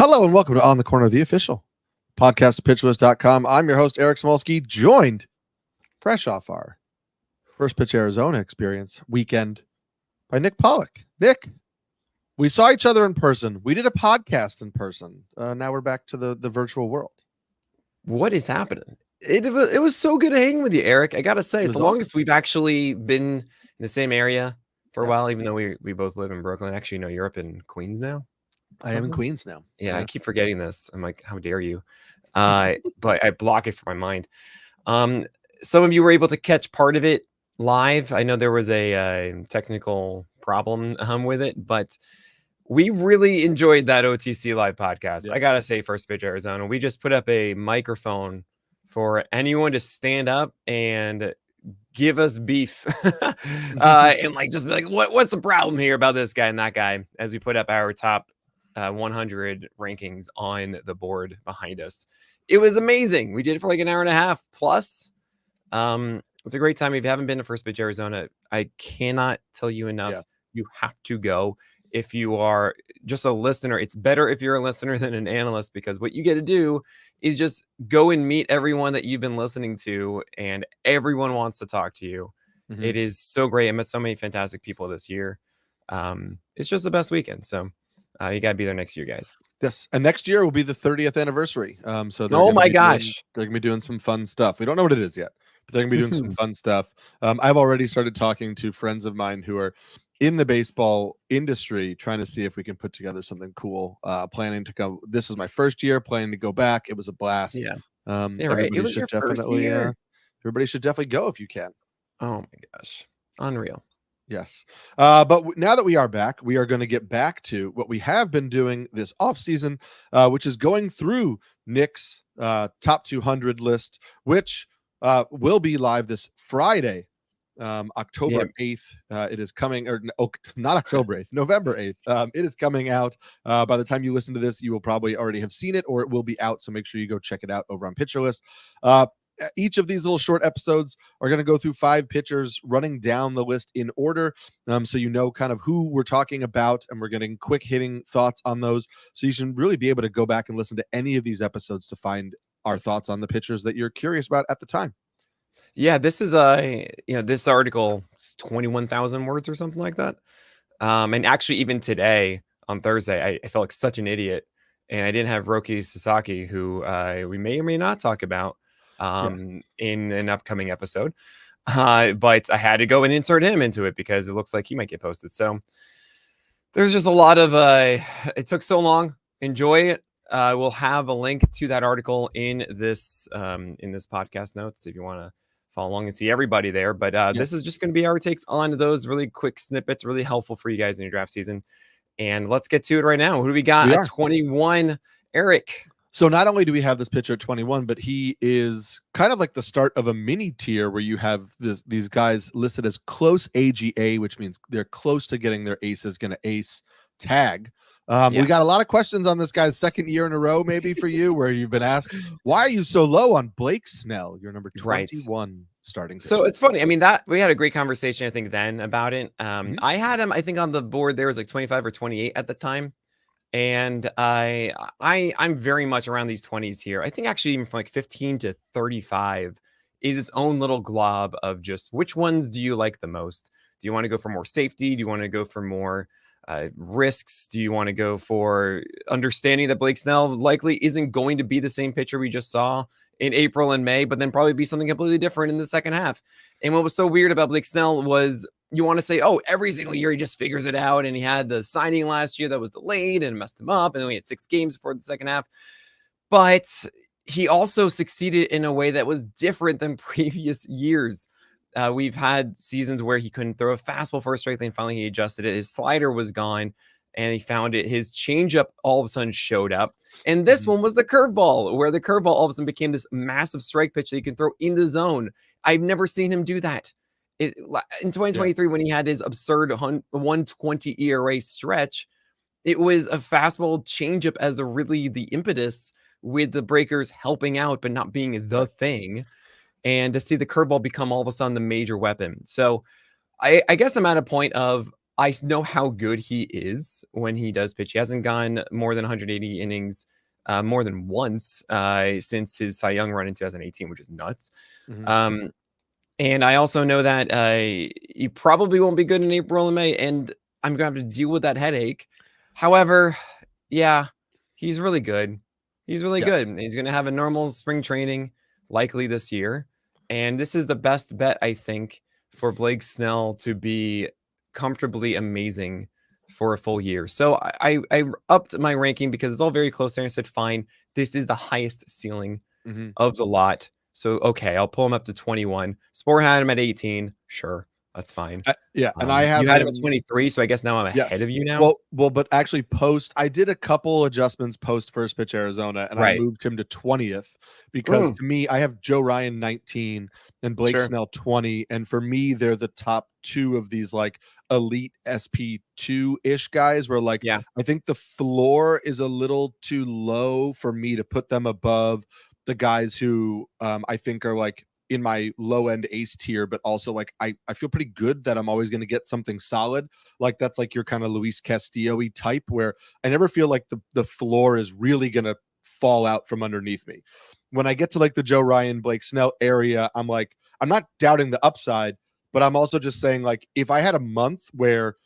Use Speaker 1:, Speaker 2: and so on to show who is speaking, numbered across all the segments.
Speaker 1: Hello and welcome to On the Corner, the official podcast of pitchlist.com. I'm your host, Eric Samulski, joined fresh off our first pitch Arizona experience weekend by Nick Pollack. Nick, we saw each other in person. We did a podcast in person. Now we're back to the virtual world.
Speaker 2: What is happening? It was so good hanging with you, Eric. I got to say, it's the longest we've actually been in the same area for a while, even though we both live in Brooklyn. Actually, no, you're up in Queens now.
Speaker 1: I am in Queens now.
Speaker 2: Yeah, I keep forgetting this. I'm like, how dare you? But I block it from my mind. Some of you were able to catch part of it live. I know there was a technical problem with it, but we really enjoyed that OTC live podcast. Yeah. I gotta say, First Pitch Arizona, we just put up a microphone for anyone to stand up and give us beef and like just be like, what's the problem here about this guy and that guy, as we put up our top 100 rankings on the board behind us. It was amazing. We did it for like an hour and a half plus. It's a great time. If you haven't been to First Pitch Arizona, I cannot tell you enough. Yeah. You have to go. If you are just a listener, it's better if you're a listener than an analyst, because what you get to do is just go and meet everyone that you've been listening to, and everyone wants to talk to you. Mm-hmm. It is so great. I met so many fantastic people this year. It's just the best weekend. So you got to be there next year, guys.
Speaker 1: Yes. And next year will be the 30th anniversary. So
Speaker 2: oh my gosh,
Speaker 1: they're going to be doing some fun stuff. We don't know what it is yet, but they're going to be doing some fun stuff. I've already started talking to friends of mine who are in the baseball industry, trying to see if we can put together something cool. Planning to go. This is my first year, planning to go back. It was a blast.
Speaker 2: Yeah. Right. It was your first year.
Speaker 1: Everybody should definitely go if you can.
Speaker 2: Oh my gosh. Unreal.
Speaker 1: Yes. But now that we are back, we are going to get back to what we have been doing this off season, which is going through Nick's top 200 list, which will be live this Friday, October 8th. It is coming, or not October 8th, November 8th. It is coming out. By the time you listen to this, you will probably already have seen it, or it will be out. So make sure you go check it out over on Pitcher List. Each of these little short episodes are going to go through 5 pitchers, running down the list in order. So you know kind of who we're talking about, and we're getting quick hitting thoughts on those. So you should really be able to go back and listen to any of these episodes to find our thoughts on the pitchers that you're curious about at the time.
Speaker 2: Yeah, this is this article is 21,000 words or something like that. And actually, even today on Thursday, I felt like such an idiot, and I didn't have Roki Sasaki, who we may or may not talk about in an upcoming episode. But I had to go and insert him into it because it looks like he might get posted. So there's just a lot of it took so long. Enjoy it. We'll have a link to that article in this podcast notes if you want to follow along and see everybody there. But this is just going to be our takes on those really quick snippets, really helpful for you guys in your draft season. And let's get to it right now. Who do we got at 21? Eric.
Speaker 1: So not only do we have this pitcher at 21, but he is kind of like the start of a mini tier where you have these guys listed as close AGA, which means they're close to getting their aces, going to ace tag. We got a lot of questions on this guy's second year in a row, maybe for you, where you've been asked, why are you so low on Blake Snell? You're number 21 starting pitcher.
Speaker 2: So it's funny. I mean, that we had a great conversation, I think, then about it. I had him, I think, on the board there was like 25 or 28 at the time. And I'm very much around these 20s here. I think actually even from like 15 to 35 is its own little glob of just which ones do you like the most? Do you want to go for more safety? Do you want to go for more risks? Do you want to go for understanding that Blake Snell likely isn't going to be the same pitcher we just saw in April and May, but then probably be something completely different in the second half? And what was so weird about Blake Snell was you want to say, oh, every single year he just figures it out. And he had the signing last year that was delayed and messed him up. And then we had 6 games before the second half. But he also succeeded in a way that was different than previous years. We've had seasons where he couldn't throw a fastball for a strike lane. Finally, he adjusted it. His slider was gone and he found it. His changeup all of a sudden showed up. And this one was the curveball, where the curveball all of a sudden became this massive strike pitch that he can throw in the zone. I've never seen him do that. In 2023, when he had his absurd 120 ERA stretch, it was a fastball changeup as really the impetus, with the breakers helping out, but not being the thing. And to see the curveball become all of a sudden the major weapon. So I guess I'm at a point of, I know how good he is when he does pitch. He hasn't gone more than 180 innings more than once since his Cy Young run in 2018, which is nuts.
Speaker 1: Mhm.
Speaker 2: And I also know that he probably won't be good in April and May, and I'm going to have to deal with that headache. However, yeah, he's really good. He's really
Speaker 1: Yes.
Speaker 2: good. He's going to have a normal spring training likely this year. And this is the best bet, I think, for Blake Snell to be comfortably amazing for a full year. So I upped my ranking because it's all very close there. I said, fine, this is the highest ceiling
Speaker 1: Mhm.
Speaker 2: of the lot. So, okay, I'll pull him up to 21. Spore had him at 18. Sure, that's fine.
Speaker 1: Yeah, and I have
Speaker 2: You had him at
Speaker 1: him.
Speaker 2: 23, so I guess now I'm ahead
Speaker 1: Yes.
Speaker 2: of you now.
Speaker 1: Well, but actually I did a couple adjustments post first pitch Arizona, and I
Speaker 2: Right.
Speaker 1: moved him to 20th because to me, I have Joe Ryan 19 and Blake
Speaker 2: Sure.
Speaker 1: Snell 20. And for me, they're the top two of these like elite SP2-ish guys where like
Speaker 2: Yeah.
Speaker 1: I think the floor is a little too low for me to put them above the guys who I think are like in my low end ace tier, but also like I feel pretty good that I'm always going to get something solid. Like that's like your kind of Luis Castillo-y type where I never feel like the floor is really going to fall out from underneath me. When I get to like the Joe Ryan, Blake Snell area, I'm like, I'm not doubting the upside, but I'm also just saying like, if I had a month where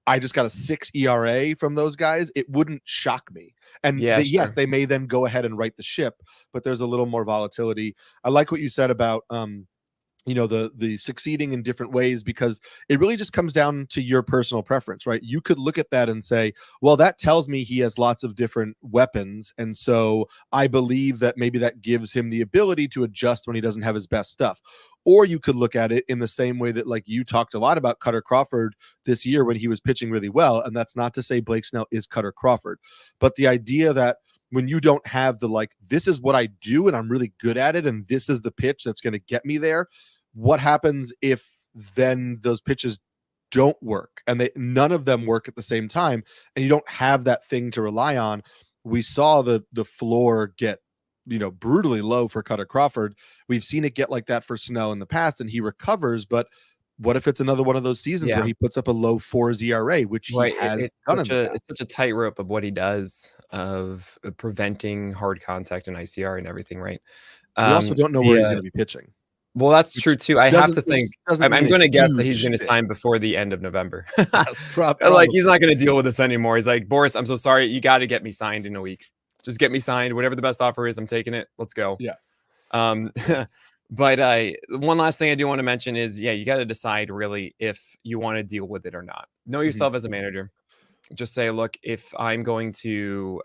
Speaker 1: I just got a 6 ERA from those guys, it wouldn't shock me. And
Speaker 2: Yeah,
Speaker 1: yes,
Speaker 2: sure.
Speaker 1: they may then go ahead and right the ship, but there's a little more volatility. I like what you said about the succeeding in different ways because it really just comes down to your personal preference, right? You could look at that and say, well, that tells me he has lots of different weapons, and so I believe that maybe that gives him the ability to adjust when he doesn't have his best stuff. Or you could look at it in the same way that like you talked a lot about Cutter Crawford this year when he was pitching really well, and that's not to say Blake Snell is Cutter Crawford, but the idea that when you don't have the like, this is what I do and I'm really good at it and this is the pitch that's going to get me there, what happens if then those pitches don't work and none of them work at the same time and you don't have that thing to rely on? We saw the floor get brutally low for Cutter Crawford. We've seen it get like that for Snell in the past and he recovers, but what if it's another one of those seasons where
Speaker 2: Yeah.
Speaker 1: he puts up a low 4s ERA, which he
Speaker 2: Right.
Speaker 1: has done in the past?
Speaker 2: It's such a tightrope of what he does of preventing hard contact and ICR and everything, right?
Speaker 1: We also don't know where he's going to be pitching,
Speaker 2: Well, that's
Speaker 1: which
Speaker 2: true too. I have to
Speaker 1: which
Speaker 2: think.
Speaker 1: doesn't
Speaker 2: I'm
Speaker 1: mean a
Speaker 2: going to guess that he's
Speaker 1: huge
Speaker 2: going to
Speaker 1: thing.
Speaker 2: sign before the end of November.
Speaker 1: Yes,
Speaker 2: Like
Speaker 1: probably.
Speaker 2: he's not going to deal with this anymore. He's like, Boris, I'm so sorry. You got to get me signed in a week. Just get me signed. Whatever the best offer is, I'm taking it. Let's go.
Speaker 1: Yeah.
Speaker 2: Um, but one last thing I do want to mention is, yeah, you got to decide really if you want to deal with it or not. Know yourself as a manager. Just say, look, if I'm going to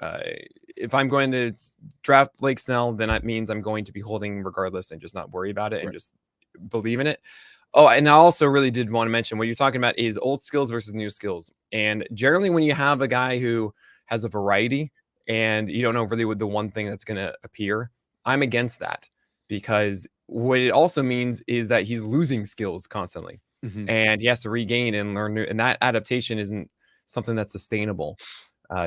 Speaker 2: draft Blake Snell, then that means I'm going to be holding regardless and just not worry about it and
Speaker 1: Right.
Speaker 2: just believe in it. Oh, and I also really did want to mention what you're talking about is old skills versus new skills. And generally, when you have a guy who has a variety and you don't know really what the one thing that's going to appear, I'm against that because what it also means is that he's losing skills constantly and he has to regain and learn new, and that adaptation isn't something that's sustainable.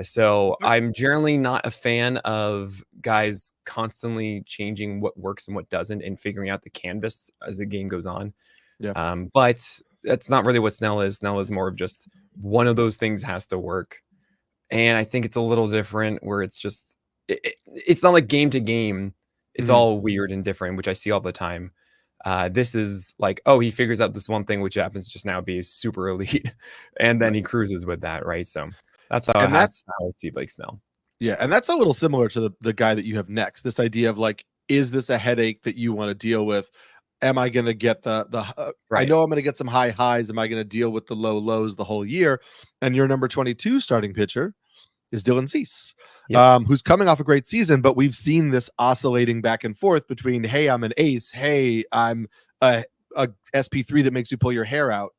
Speaker 2: So I'm generally not a fan of guys constantly changing what works and what doesn't and figuring out the canvas as the game goes on.
Speaker 1: Yeah.
Speaker 2: But that's not really what Snell is. Snell is more of just one of those things has to work. And I think it's a little different where it's just, it's not like game to game. It's all weird and different, which I see all the time. This is like, oh, he figures out this one thing, which happens to just now be super elite. And then he cruises with that, right? So that's how I see Blake Snell.
Speaker 1: Yeah, and that's a little similar to the guy that you have next. This idea of like, is this a headache that you want to deal with? Am I going to get I
Speaker 2: Right.
Speaker 1: know I'm going to get some high highs. Am I going to deal with the low lows the whole year? And your number 22 starting pitcher is Dylan Cease, who's coming off a great season, but we've seen this oscillating back and forth between, hey, I'm an ace. Hey, I'm a SP3 that makes you pull your hair out.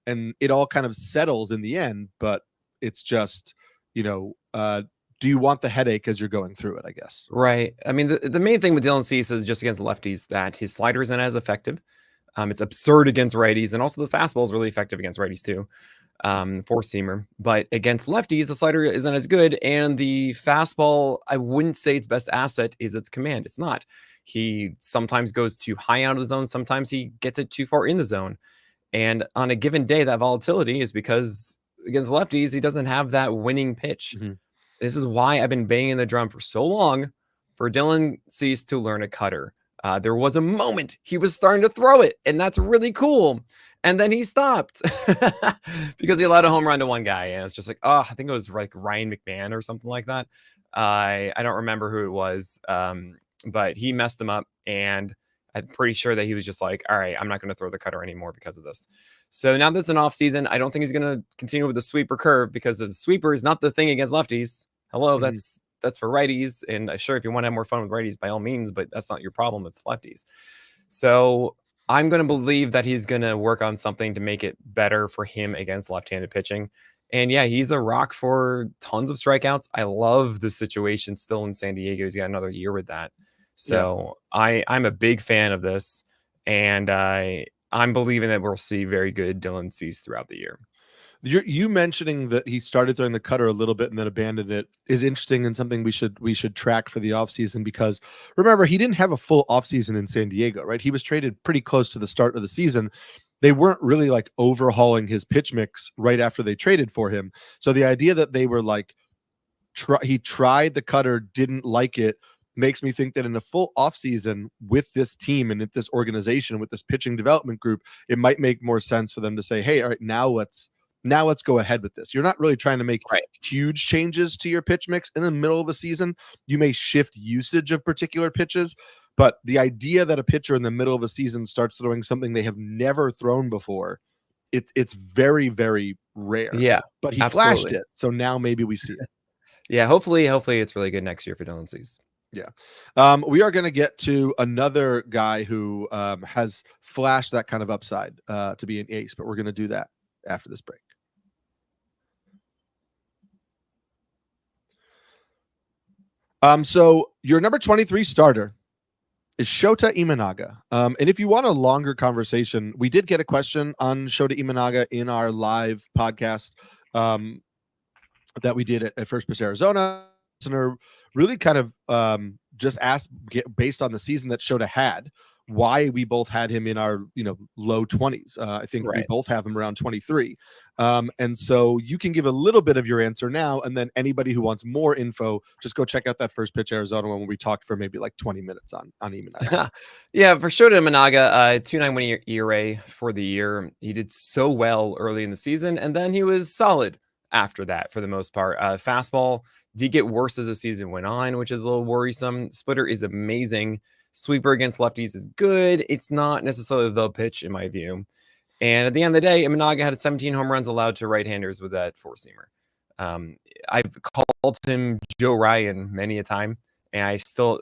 Speaker 1: And it all kind of settles in the end, but it's just, do you want the headache as you're going through it, I guess?
Speaker 2: Right. I mean, the main thing with Dylan Cease is just against lefties that his slider isn't as effective. It's absurd against righties, and also the fastball is really effective against righties too. Four-seamer. But against lefties, the slider isn't as good, and the fastball, I wouldn't say its best asset is its command. It's not. He sometimes goes too high out of the zone. Sometimes he gets it too far in the zone. And on a given day, that volatility is because against lefties, he doesn't have that winning pitch.
Speaker 1: Mm-hmm.
Speaker 2: This is why I've been banging the drum for so long for Dylan Cease to learn a cutter. There was a moment he was starting to throw it, and that's really cool. And then he stopped because he allowed a home run to one guy. And it's just like, oh, I think it was like Ryan McMahon or something like that. I don't remember who it was, but he messed him up. And I'm pretty sure that he was just like, all right, I'm not going to throw the cutter anymore because of this. So now that's an off season, I don't think he's going to continue with the sweeper curve because the sweeper is not the thing against lefties. Hello, that's for righties. And sure, if you want to have more fun with righties, by all means, but that's not your problem. It's lefties. So I'm going to believe that he's going to work on something to make it better for him against left-handed pitching. And yeah, he's a rock for tons of strikeouts. I love the situation still in San Diego. He's got another year with that. So yeah. I'm a big fan of this. And I'm believing that we'll see very good Dylan Cease throughout the year.
Speaker 1: You mentioning that he started throwing the cutter a little bit and then abandoned it is interesting and something we should track for the offseason, because remember, he didn't have a full offseason in San Diego, right? He was traded pretty close to the start of the season. They weren't really like overhauling his pitch mix right after they traded for him. So the idea that they were like, he tried the cutter, didn't like it, makes me think that in a full offseason with this team and with this organization, with this pitching development group, it might make more sense for them to say, hey, all right, now let's go ahead with this. You're not really trying to make huge changes to your pitch mix in the middle of a season. You may shift usage of particular pitches, but the idea that a pitcher in the middle of a season starts throwing something they have never thrown before, it's very, very rare.
Speaker 2: Yeah,
Speaker 1: but he flashed it, so now maybe we see it.
Speaker 2: Yeah, hopefully it's really good next year for Dylan Cease.
Speaker 1: Yeah. We are going to get to another guy who has flashed that kind of upside to be an ace, but we're going to do that after this break. So your number 23 starter is Shota Imanaga. And if you want a longer conversation, we did get a question on Shota Imanaga in our live podcast that we did at First Pitch Arizona. Listener really kind of just asked, based on the season that Shota had, why we both had him in our low 20s. I think we both have him around 23. And so you can give a little bit of your answer now, and then anybody who wants more info, just go check out that First Pitch Arizona one where we talked for maybe like 20 minutes on Imanaga.
Speaker 2: Yeah, for Shota Imanaga, 2.91 ERA for the year. He did so well early in the season, and then he was solid after that for the most part. Fastball did get worse as the season went on, which is a little worrisome. Splitter is amazing. Sweeper against lefties is good. It's not necessarily the pitch, in my view. And at the end of the day, Imanaga had 17 home runs allowed to right-handers with that four-seamer. I've called him Joe Ryan many a time, and I still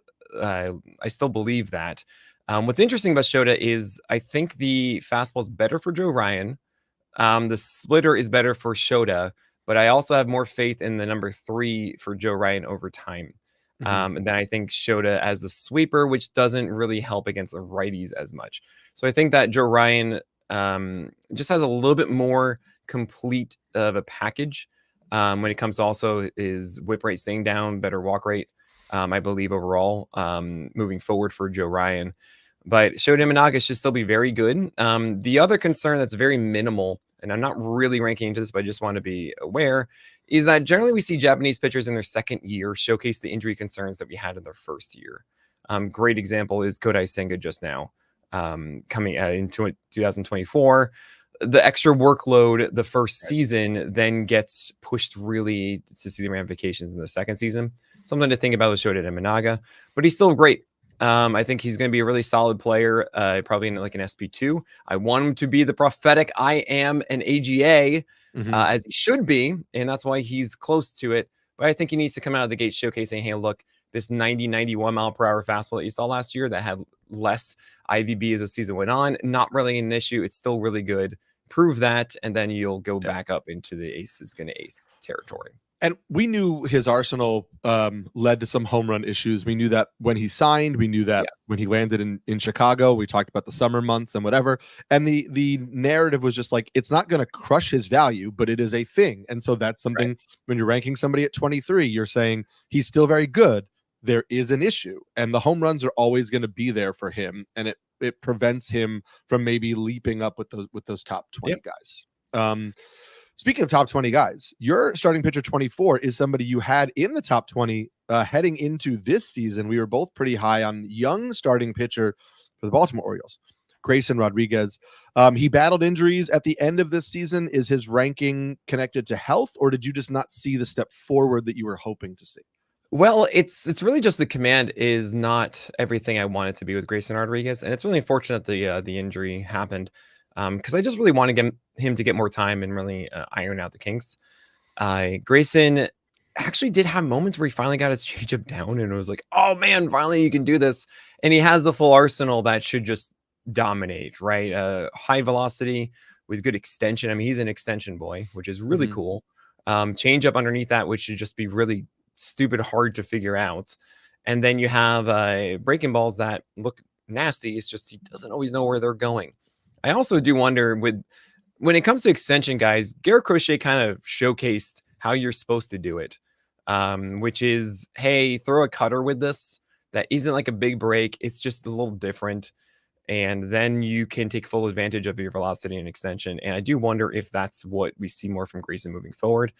Speaker 2: believe that. What's interesting about Shota is I think the fastball is better for Joe Ryan. The splitter is better for Shota, but I also have more faith in the number 3 for Joe Ryan over time. And then I think Shota as the sweeper, which doesn't really help against the righties as much. So I think that Joe Ryan just has a little bit more complete of a package when it comes to also his whip rate staying down, better walk rate, I believe overall moving forward for Joe Ryan. But Shota Imanaga should still be very good. The other concern that's very minimal, and I'm not really ranking into this, but I just want to be aware, is that generally we see Japanese pitchers in their second year showcase the injury concerns that we had in their first year. Great example is Kodai Senga just now coming into 2024. The extra workload the first season then gets pushed really to see the ramifications in the second season. Something to think about with Shota Imanaga, but he's still great. I think he's going to be a really solid player, probably in like an SP2. I want him to be the prophetic I am an AGA, as he should be, and that's why he's close to it. But I think he needs to come out of the gate showcasing, hey, look, this 90, 91 mile per hour fastball that you saw last year that had less IVB as the season went on, not really an issue. It's still really good. Prove that, and then you'll go back up into the ace is going to ace territory.
Speaker 1: And we knew his arsenal led to some home run issues. We knew that when he signed. We knew that when he landed in Chicago. We talked about the summer months and whatever. And the narrative was just like, it's not going to crush his value, but it is a thing. And so that's something when you're ranking somebody at 23, you're saying he's still very good. There is an issue, and the home runs are always going to be there for him. And it prevents him from maybe leaping up with those top 20 guys. Speaking of top 20 guys, your starting pitcher 24 is somebody you had in the top 20 heading into this season. We were both pretty high on young starting pitcher for the Baltimore Orioles, Grayson Rodriguez. He battled injuries at the end of this season. Is his ranking connected to health, or did you just not see the step forward that you were hoping to see?
Speaker 2: Well, it's really just the command is not everything I want it to be with Grayson Rodriguez, and it's really unfortunate the injury happened because I just really want to get him to get more time and really iron out the kinks. Grayson actually did have moments where he finally got his changeup down, and it was like, oh man, finally you can do this, and he has the full arsenal that should just dominate, right? High velocity with good extension. I mean, he's an extension boy, which is really cool. Changeup underneath that, which should just be really stupid hard to figure out. And then you have breaking balls that look nasty. It's just he doesn't always know where they're going. I also do wonder when it comes to extension guys, Garrett Crochet kind of showcased how you're supposed to do it, which is, hey, throw a cutter with this that isn't like a big break. It's just a little different. And then you can take full advantage of your velocity and extension. And I do wonder if that's what we see more from Grayson moving forward.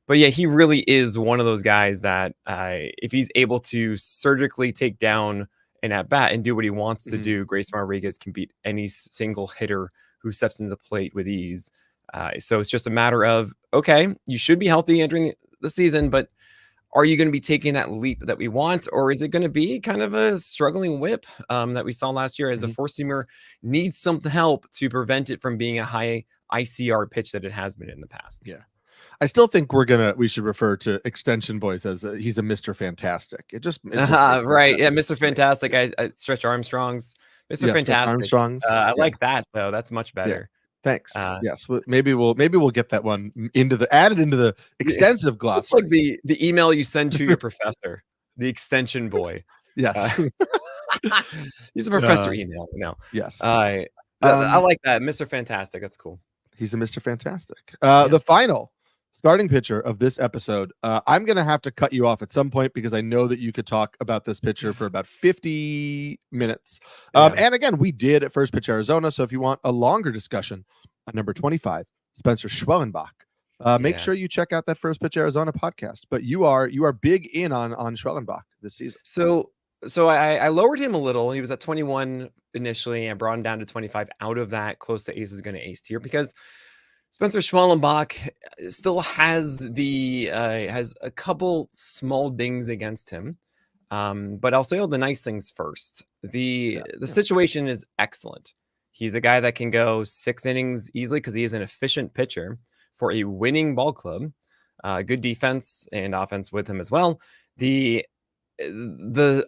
Speaker 2: But yeah, he really is one of those guys that if he's able to surgically take down an at-bat and do what he wants to do, Grayson Rodriguez can beat any single hitter who steps into the plate with ease. So it's just a matter of, okay, you should be healthy entering the season, but are you going to be taking that leap that we want? Or is it going to be kind of a struggling whip that we saw last year as a four-seamer needs some help to prevent it from being a high ICR pitch that it has been in the past?
Speaker 1: Yeah. I still think we should refer to extension boys as he's a Mr. Fantastic. It's just
Speaker 2: right. Yeah. Mr. Fantastic. I Stretch Armstrong's Mr. Fantastic.
Speaker 1: Armstrong's.
Speaker 2: I like that though. That's much better.
Speaker 1: Yeah. Thanks. Yes. Maybe we'll get that one added into the extensive glossary.
Speaker 2: Like the email you send to your professor, the extension boy.
Speaker 1: Yes.
Speaker 2: He's a professor email. No.
Speaker 1: Yes.
Speaker 2: I like that. Mr. Fantastic. That's cool.
Speaker 1: He's a Mr. Fantastic. The final starting pitcher of this episode. I'm going to have to cut you off at some point because I know that you could talk about this pitcher for about 50 minutes. And again, we did at First Pitch Arizona. So if you want a longer discussion on number 25, Spencer Schwellenbach, make sure you check out that First Pitch Arizona podcast. But you are big in on Schwellenbach this season.
Speaker 2: So I lowered him a little. He was at 21 initially. I brought him down to 25. Out of that, close to ace is going to ace tier because Spencer Schwellenbach still has has a couple small dings against him. But I'll say all the nice things first. The situation is excellent. He's a guy that can go 6 innings easily because he is an efficient pitcher for a winning ball club. Good defense and offense with him as well. The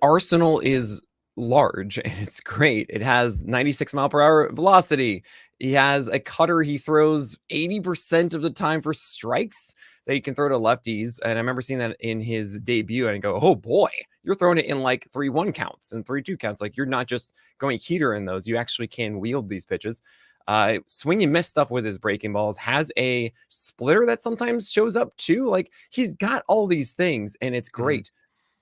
Speaker 2: arsenal is large and it's great. It has 96 mile per hour velocity. He has a cutter he throws 80% of the time for strikes that he can throw to lefties. And I remember seeing that in his debut and I go, oh boy, you're throwing it in like 3-1 counts and 3-2 counts. Like you're not just going heater in those. You actually can wield these pitches. Swing and miss stuff with his breaking balls, has a splitter that sometimes shows up too. Like he's got all these things and it's great.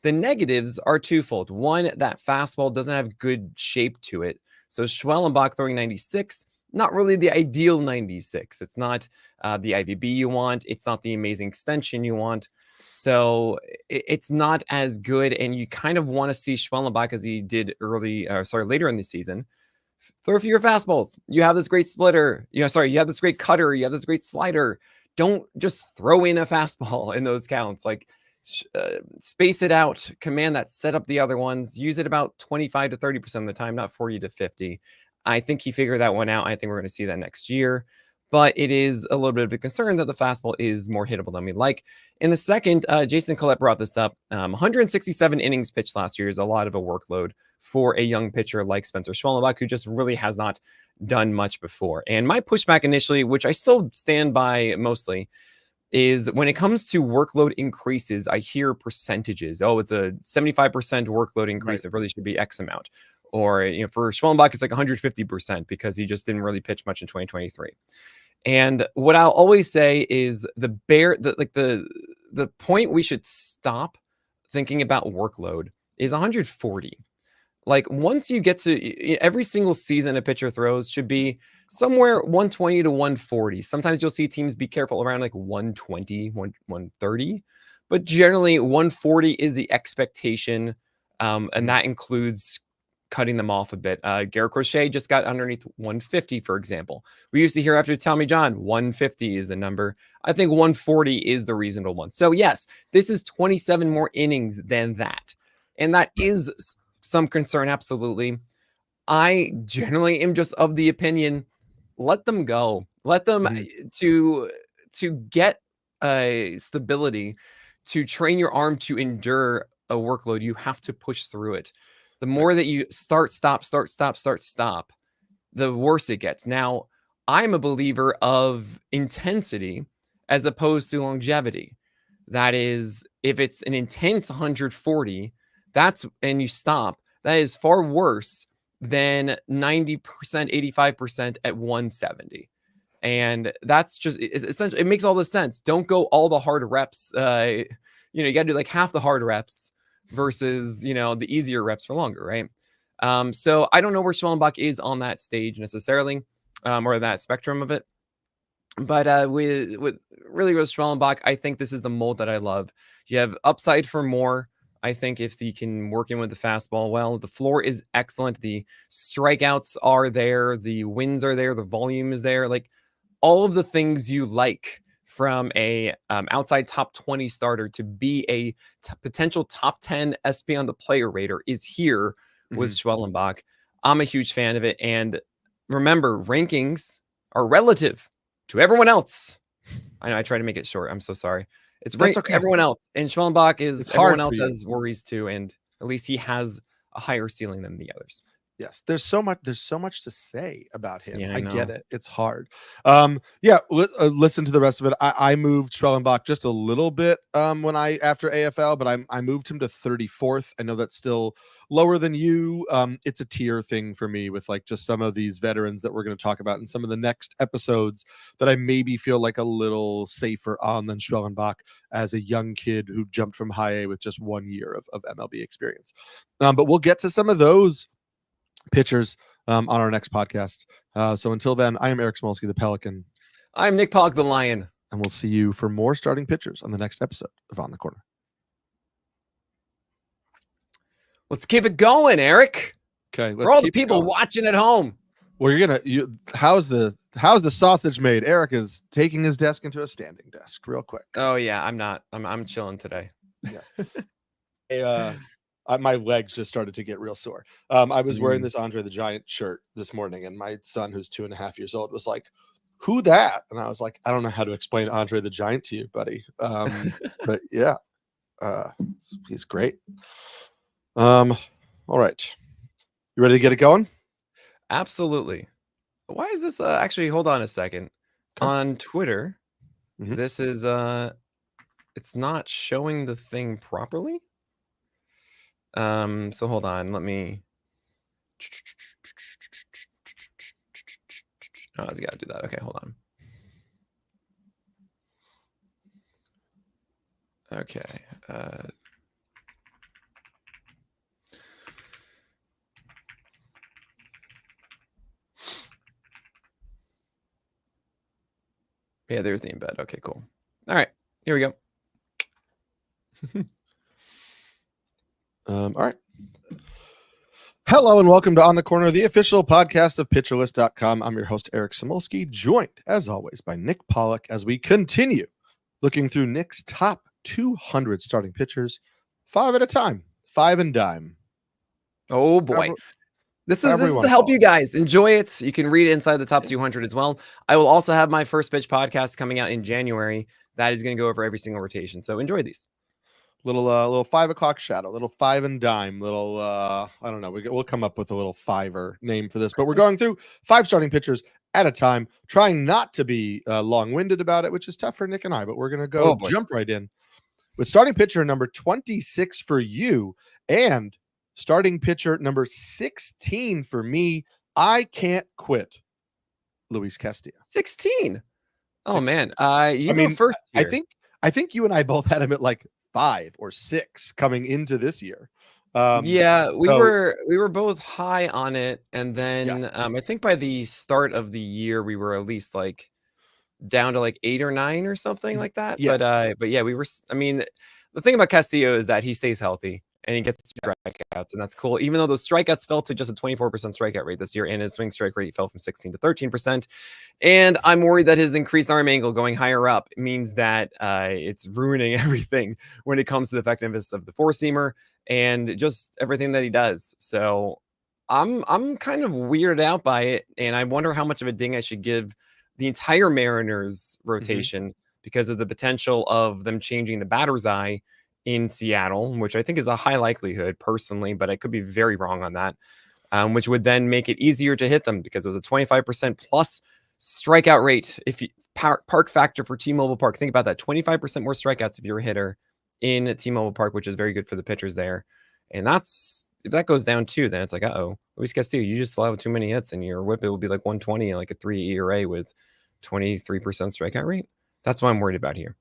Speaker 2: The negatives are twofold. One, that fastball doesn't have good shape to it. So Schwellenbach throwing 96, not really the ideal 96. It's not the IVB you want. It's not the amazing extension you want. So it's not as good. And you kind of want to see Schwellenbach as he did later in the season. Throw fewer fastballs. You have this great splitter. You have this great cutter. You have this great slider. Don't just throw in a fastball in those counts. Like, space it out, command that, set up the other ones, use it about 25 to 30% of the time, not 40 to 50. I think he figured that one out. I think we're going to see that next year, but it is a little bit of a concern that the fastball is more hittable than we like. In the second, Jason Collette brought this up. 167 innings pitched last year is a lot of a workload for a young pitcher like Spencer Schwellenbach, who just really has not done much before. And my pushback initially, which I still stand by mostly, is when it comes to workload increases, I hear percentages. Oh, it's a 75% workload increase. Right. It really should be X amount. Or, for Schwellenbach, it's like 150% because he just didn't really pitch much in 2023. And what I'll always say is the point we should stop thinking about workload is 140. Like once you get to every single season a pitcher throws should be somewhere 120 to 140. Sometimes you'll see teams be careful around like 120, 130, but generally 140 is the expectation. And that includes cutting them off a bit. Garrett Crochet just got underneath 150, for example. We used to hear after Tommy John, 150 is the number. I think 140 is the reasonable one. So yes, this is 27 more innings than that. And that is some concern, absolutely. I generally am just of the opinion, let them go. Let them to get stability, to train your arm to endure a workload. You have to push through it. The more that you start, stop, the worse it gets. Now, I'm a believer of intensity as opposed to longevity. That is, if it's an intense 140, and you stop, that is far worse than 90%, 85% at 170. And that's just, essentially, it makes all the sense. Don't go all the hard reps. You got to do like half the hard reps versus, the easier reps for longer, right? So I don't know where Schwellenbach is on that stage necessarily, or that spectrum of it. But with Schwellenbach, I think this is the mold that I love. You have upside for more. I think if he can work in with the fastball well, the floor is excellent. The strikeouts are there. The wins are there. The volume is there. Like all of the things you like from a outside top 20 starter to be a potential top 10 SP on the player rater is here with Schwellenbach. I'm a huge fan of it. And remember, rankings are relative to everyone else. I know I try to make it short. I'm so sorry. It's right. Okay. Everyone else, and Schwellenbach is everyone else has worries too, and at least he has a higher ceiling than the others.
Speaker 1: Yes, there's so much to say about him.
Speaker 2: Yeah,
Speaker 1: I get it. It's hard. Listen to the rest of it. I moved Schwellenbach just a little bit after AFL, but I moved him to 34th. I know that's still lower than you. It's a tier thing for me with like just some of these veterans that we're going to talk about in some of the next episodes that I maybe feel like a little safer on than Schwellenbach as a young kid who jumped from high A with just 1 year of MLB experience. But we'll get to some of those pitchers on our next podcast. So until then, I am Eric Samulski, the Pelican.
Speaker 2: I'm Nick Pollack, the Lion.
Speaker 1: And we'll see you for more starting pitchers on the next episode of On the Corner.
Speaker 2: Let's keep it going, Eric.
Speaker 1: Okay.
Speaker 2: For all the people watching at home.
Speaker 1: Well, how's the sausage made? Eric is taking his desk into a standing desk real quick.
Speaker 2: Oh yeah, I'm not. I'm chilling today.
Speaker 1: Yes. My legs just started to get real sore. I was wearing this Andre the Giant shirt this morning, and my son, who's 2.5 years old, was like, "Who that?" And I was like, "I don't know how to explain Andre the Giant to you, buddy." But yeah, he's great. All right, you ready to get it going?
Speaker 2: Absolutely. Why is this? Actually, hold on a second. Okay. On Twitter, this is it's not showing the thing properly. So hold on, let me. Oh, I gotta do that. Okay, hold on. Okay. Yeah, there's the embed. Okay, cool. All right, here we go.
Speaker 1: All right. Hello and welcome to On the Corner, the official podcast of PitcherList.com. I'm your host, Eric Samulski, joined, as always, by Nick Pollack as we continue looking through Nick's top 200 starting pitchers, 5 at a time, 5 and dime.
Speaker 2: Oh, boy. This is to help you guys. Enjoy it. You can read it inside the top 200 as well. I will also have my first pitch podcast coming out in January. That is going to go over every single rotation. So enjoy these.
Speaker 1: Little 5 o'clock shadow, little 5 and dime, little I don't know. We'll come up with a little fiver name for this, but we're going through 5 starting pitchers at a time, trying not to be long-winded about it, which is tough for Nick and I. But we're gonna go jump right in with starting pitcher number 26 for you and starting pitcher number 16 for me. I can't quit. Luis Castillo.
Speaker 2: 16. Oh 16. Man, first. Here.
Speaker 1: I think you and I both had him at like 5 or 6 coming into this year.
Speaker 2: Yeah, we
Speaker 1: So
Speaker 2: were both high on it, and
Speaker 1: yes,
Speaker 2: then I think by the start of the year we were at least like down to like 8 or 9 or something like that.
Speaker 1: yeah,
Speaker 2: But yeah, I mean, the thing about Castillo is that he stays healthy and he gets
Speaker 1: yes.
Speaker 2: strikeouts, and that's cool. Even though those strikeouts fell to just a 24% strikeout rate this year, and his swing strike rate fell from 16 to 13%. And I'm worried that his increased arm angle going higher up means that it's ruining everything when it comes to the effectiveness of the four seamer and just everything that he does. So I'm kind of weirded out by it, and I wonder how much of a ding I should give the entire Mariners
Speaker 1: Mhm.
Speaker 2: rotation because of the potential of them changing the batter's eye in Seattle, which I think is a high likelihood personally, but I could be very wrong on that. Which would then make it easier to hit them because it was a 25% plus strikeout rate. If you park factor for T-Mobile Park, think about that: 25% more strikeouts if you're a hitter in T-Mobile Park, which is very good for the pitchers there. And that's if that goes down too, then it's like, Luis Castillo, you just allow too many hits, and your whip it will be like 120 and like a 3 ERA with 23% strikeout rate. That's what I'm worried about here.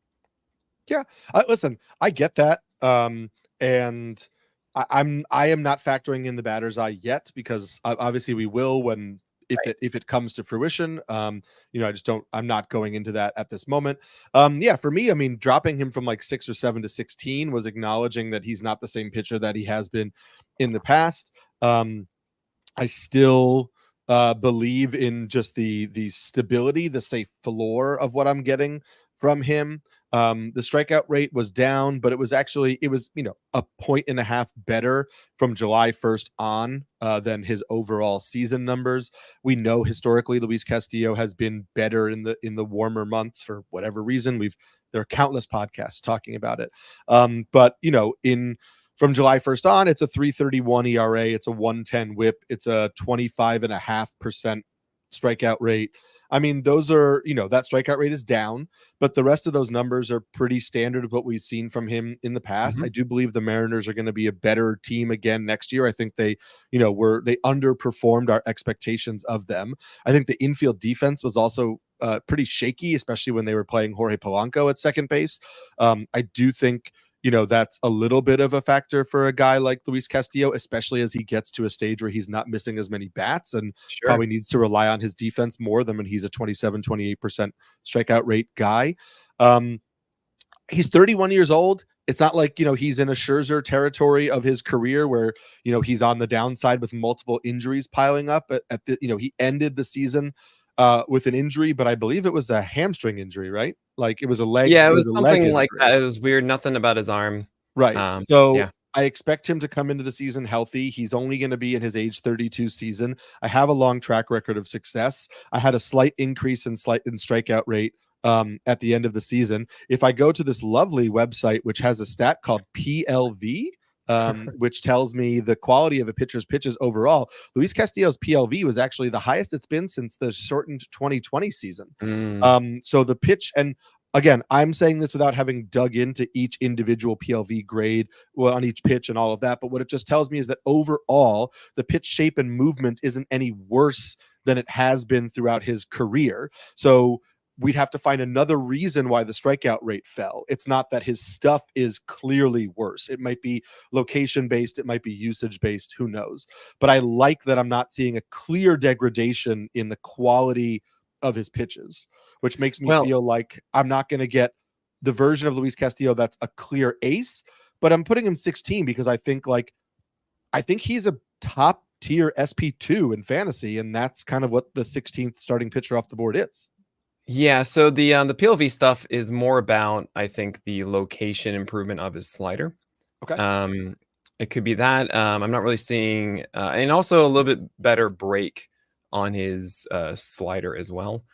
Speaker 1: Yeah, listen, I get that, and I am not factoring in the batter's eye yet because obviously we will when if it comes to fruition. I just don't. I'm not going into that at this moment. Yeah, for me, I mean, dropping him from like 6 or 7 to 16 was acknowledging that he's not the same pitcher that he has been in the past. I still believe in just the stability, the safe floor of what I'm getting from him. The strikeout rate was down, but it was a point and a half better from July 1st on than his overall season numbers. We know historically Luis Castillo has been better in the warmer months for whatever reason. There are countless podcasts talking about it. But in from July 1st on, it's a 3.31 ERA, it's a 1.10 whip, it's a 25.5% strikeout rate. I mean, those are, that strikeout rate is down, but the rest of those numbers are pretty standard of what we've seen from him in the past.
Speaker 2: Mhm.
Speaker 1: I do believe the Mariners are going to be a better team again next year. I think they underperformed our expectations of them. I think the infield defense was also pretty shaky, especially when they were playing Jorge Polanco at second base. I do think that's a little bit of a factor for a guy like Luis Castillo, especially as he gets to a stage where he's not missing as many bats and
Speaker 2: Sure.
Speaker 1: probably needs to rely on his defense more than when he's a 27-28% strikeout rate guy. He's 31 years old. It's not like, he's in a Scherzer territory of his career where, he's on the downside with multiple injuries piling up he ended the season with an injury, but I believe it was a hamstring injury, right? Like it was a leg,
Speaker 2: Yeah, it
Speaker 1: it
Speaker 2: was
Speaker 1: was a leg
Speaker 2: something like
Speaker 1: injury.
Speaker 2: that. It was weird. Nothing about his arm.
Speaker 1: Right. So
Speaker 2: Yeah.
Speaker 1: I expect him to come into the season healthy. He's only going to be in his age 32 season. I have a long track record of success. I had a slight increase in strikeout rate at the end of the season. If I go to this lovely website, which has a stat called PLV, which tells me the quality of a pitcher's pitches overall, Luis Castillo's PLV was actually the highest it's been since the shortened 2020 season.
Speaker 2: Mm.
Speaker 1: So the pitch, and again, I'm saying this without having dug into each individual PLV grade on each pitch and all of that. But what it just tells me is that overall, the pitch shape and movement isn't any worse than it has been throughout his career. So we'd have to find another reason why the strikeout rate fell. It's not that his stuff is clearly worse. It might be location based, it might be usage based, who knows. But I like that I'm not seeing a clear degradation in the quality of his pitches, which makes me
Speaker 2: Well,
Speaker 1: feel like I'm not going to get the version of Luis Castillo that's a clear ace, but I'm putting him 16 because I think he's a top tier SP2 in fantasy, and that's kind of what the 16th starting pitcher off the board is.
Speaker 2: yeah, so the PLV stuff is more about, I think, the location improvement of his slider.
Speaker 1: Okay.
Speaker 2: Um, it could be that. I'm not really seeing, and also a little bit better break on his slider as well.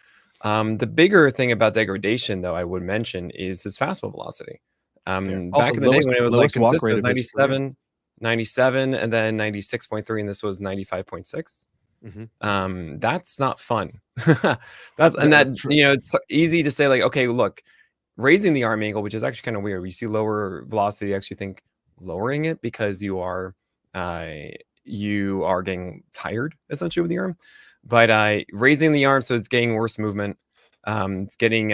Speaker 2: The bigger thing about degradation, though, I would mention is his fastball velocity.
Speaker 1: Fair. Also,
Speaker 2: Back in the day when it was like
Speaker 1: lowest walk
Speaker 2: consistent,
Speaker 1: rate
Speaker 2: it
Speaker 1: of
Speaker 2: was
Speaker 1: his career.
Speaker 2: 97, and then 96.3, and this was 95.6. That's not fun. That's and that
Speaker 1: True.
Speaker 2: it's easy to say like, okay, look, raising the arm angle, which is actually kind of weird. You see lower velocity, you actually think lowering it because uh you are getting tired essentially with the arm. But raising the arm so it's getting worse movement. It's getting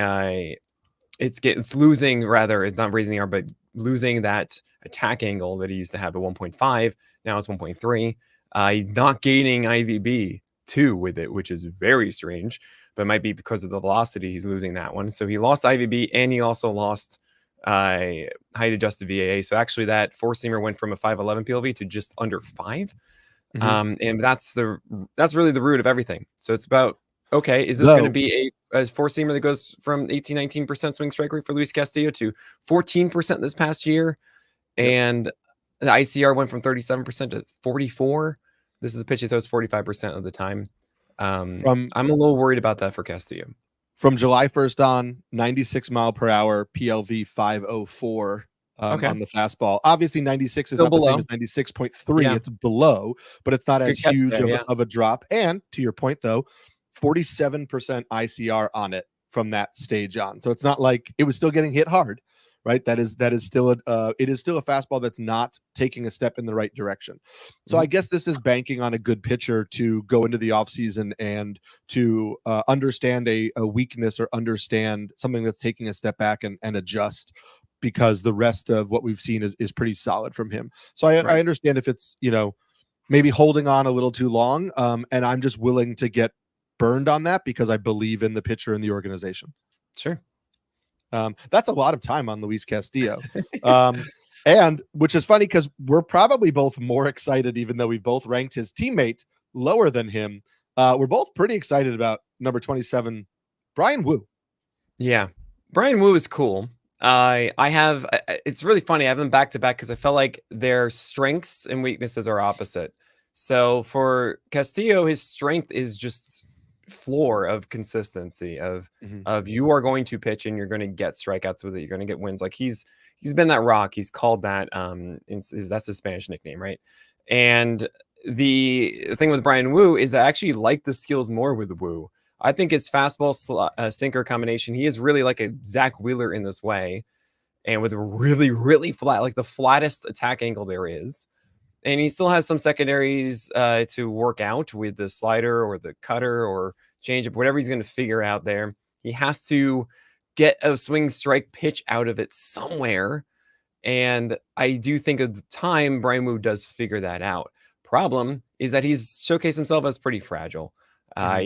Speaker 2: it's losing, rather, it's not raising the arm, but losing that attack angle that he used to have at 1.5. Now it's 1.3. Not gaining IVB 2 with it, which is very strange, but it might be because of the velocity he's losing that one. So he lost IVB and he also lost height adjusted VAA. So actually that four seamer went from a 5'11 PLV to just under 5. And that's really the root of everything. So it's about, okay, is this going to be a four seamer that goes from 18-19% swing strike rate for Luis Castillo to 14% this past year? And the ICR went from 37% to 44. This is a pitch he throws 45% of the time. I'm a little worried about that for Castillo.
Speaker 1: From July 1st on, 96 mile per hour, PLV 504 on the fastball. Obviously, 96 is still not below. The same as 96.3. Yeah. It's below, but it's not as huge of a drop. And to your point, though, 47% ICR on it from that stage on. So it's not like it was still getting hit hard, right? That is still it is still a fastball that's not taking a step in the right direction. So I guess this is banking on a good pitcher to go into the offseason and to understand a weakness or understand something that's taking a step back and adjust, because the rest of what we've seen is pretty solid from him. So I understand if it's, maybe holding on a little too long, and I'm just willing to get burned on that because I believe in the pitcher and the organization.
Speaker 2: Sure.
Speaker 1: That's a lot of time on Luis Castillo. And which is funny because we're probably both more excited, even though we both ranked his teammate lower than him. We're both pretty excited about number 27, Bryan Woo.
Speaker 2: Yeah. Bryan Woo is cool. It's really funny. I have them back to back because I felt like their strengths and weaknesses are opposite. So for Castillo, his strength is just floor of consistency of you are going to pitch and you're going to get strikeouts with it. You're going to get wins. Like he's been that rock. He's called that. That's his Spanish nickname, right? And the thing with Bryan Woo is I actually like the skills more with Woo. I think his fastball sinker combination, he is really like a Zach Wheeler in this way, and with a really, really flat, like the flattest attack angle there is. And he still has some secondaries to work out with the slider or the cutter or changeup, whatever he's going to figure out there. He has to get a swing strike pitch out of it somewhere. And I do think of the time Bryan Woo does figure that out. Problem is that he's showcased himself as pretty fragile. I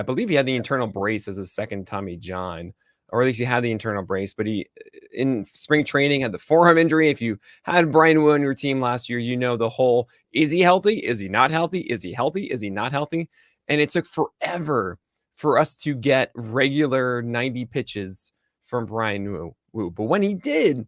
Speaker 2: believe he had the internal brace as a second Tommy John, or at least he had the internal brace, but he in spring training had the forearm injury. If you had Bryan Woo on your team last year, the whole, is he healthy? Is he not healthy? Is he healthy? Is he not healthy? And it took forever for us to get regular 90 pitches from Bryan Woo. But when he did,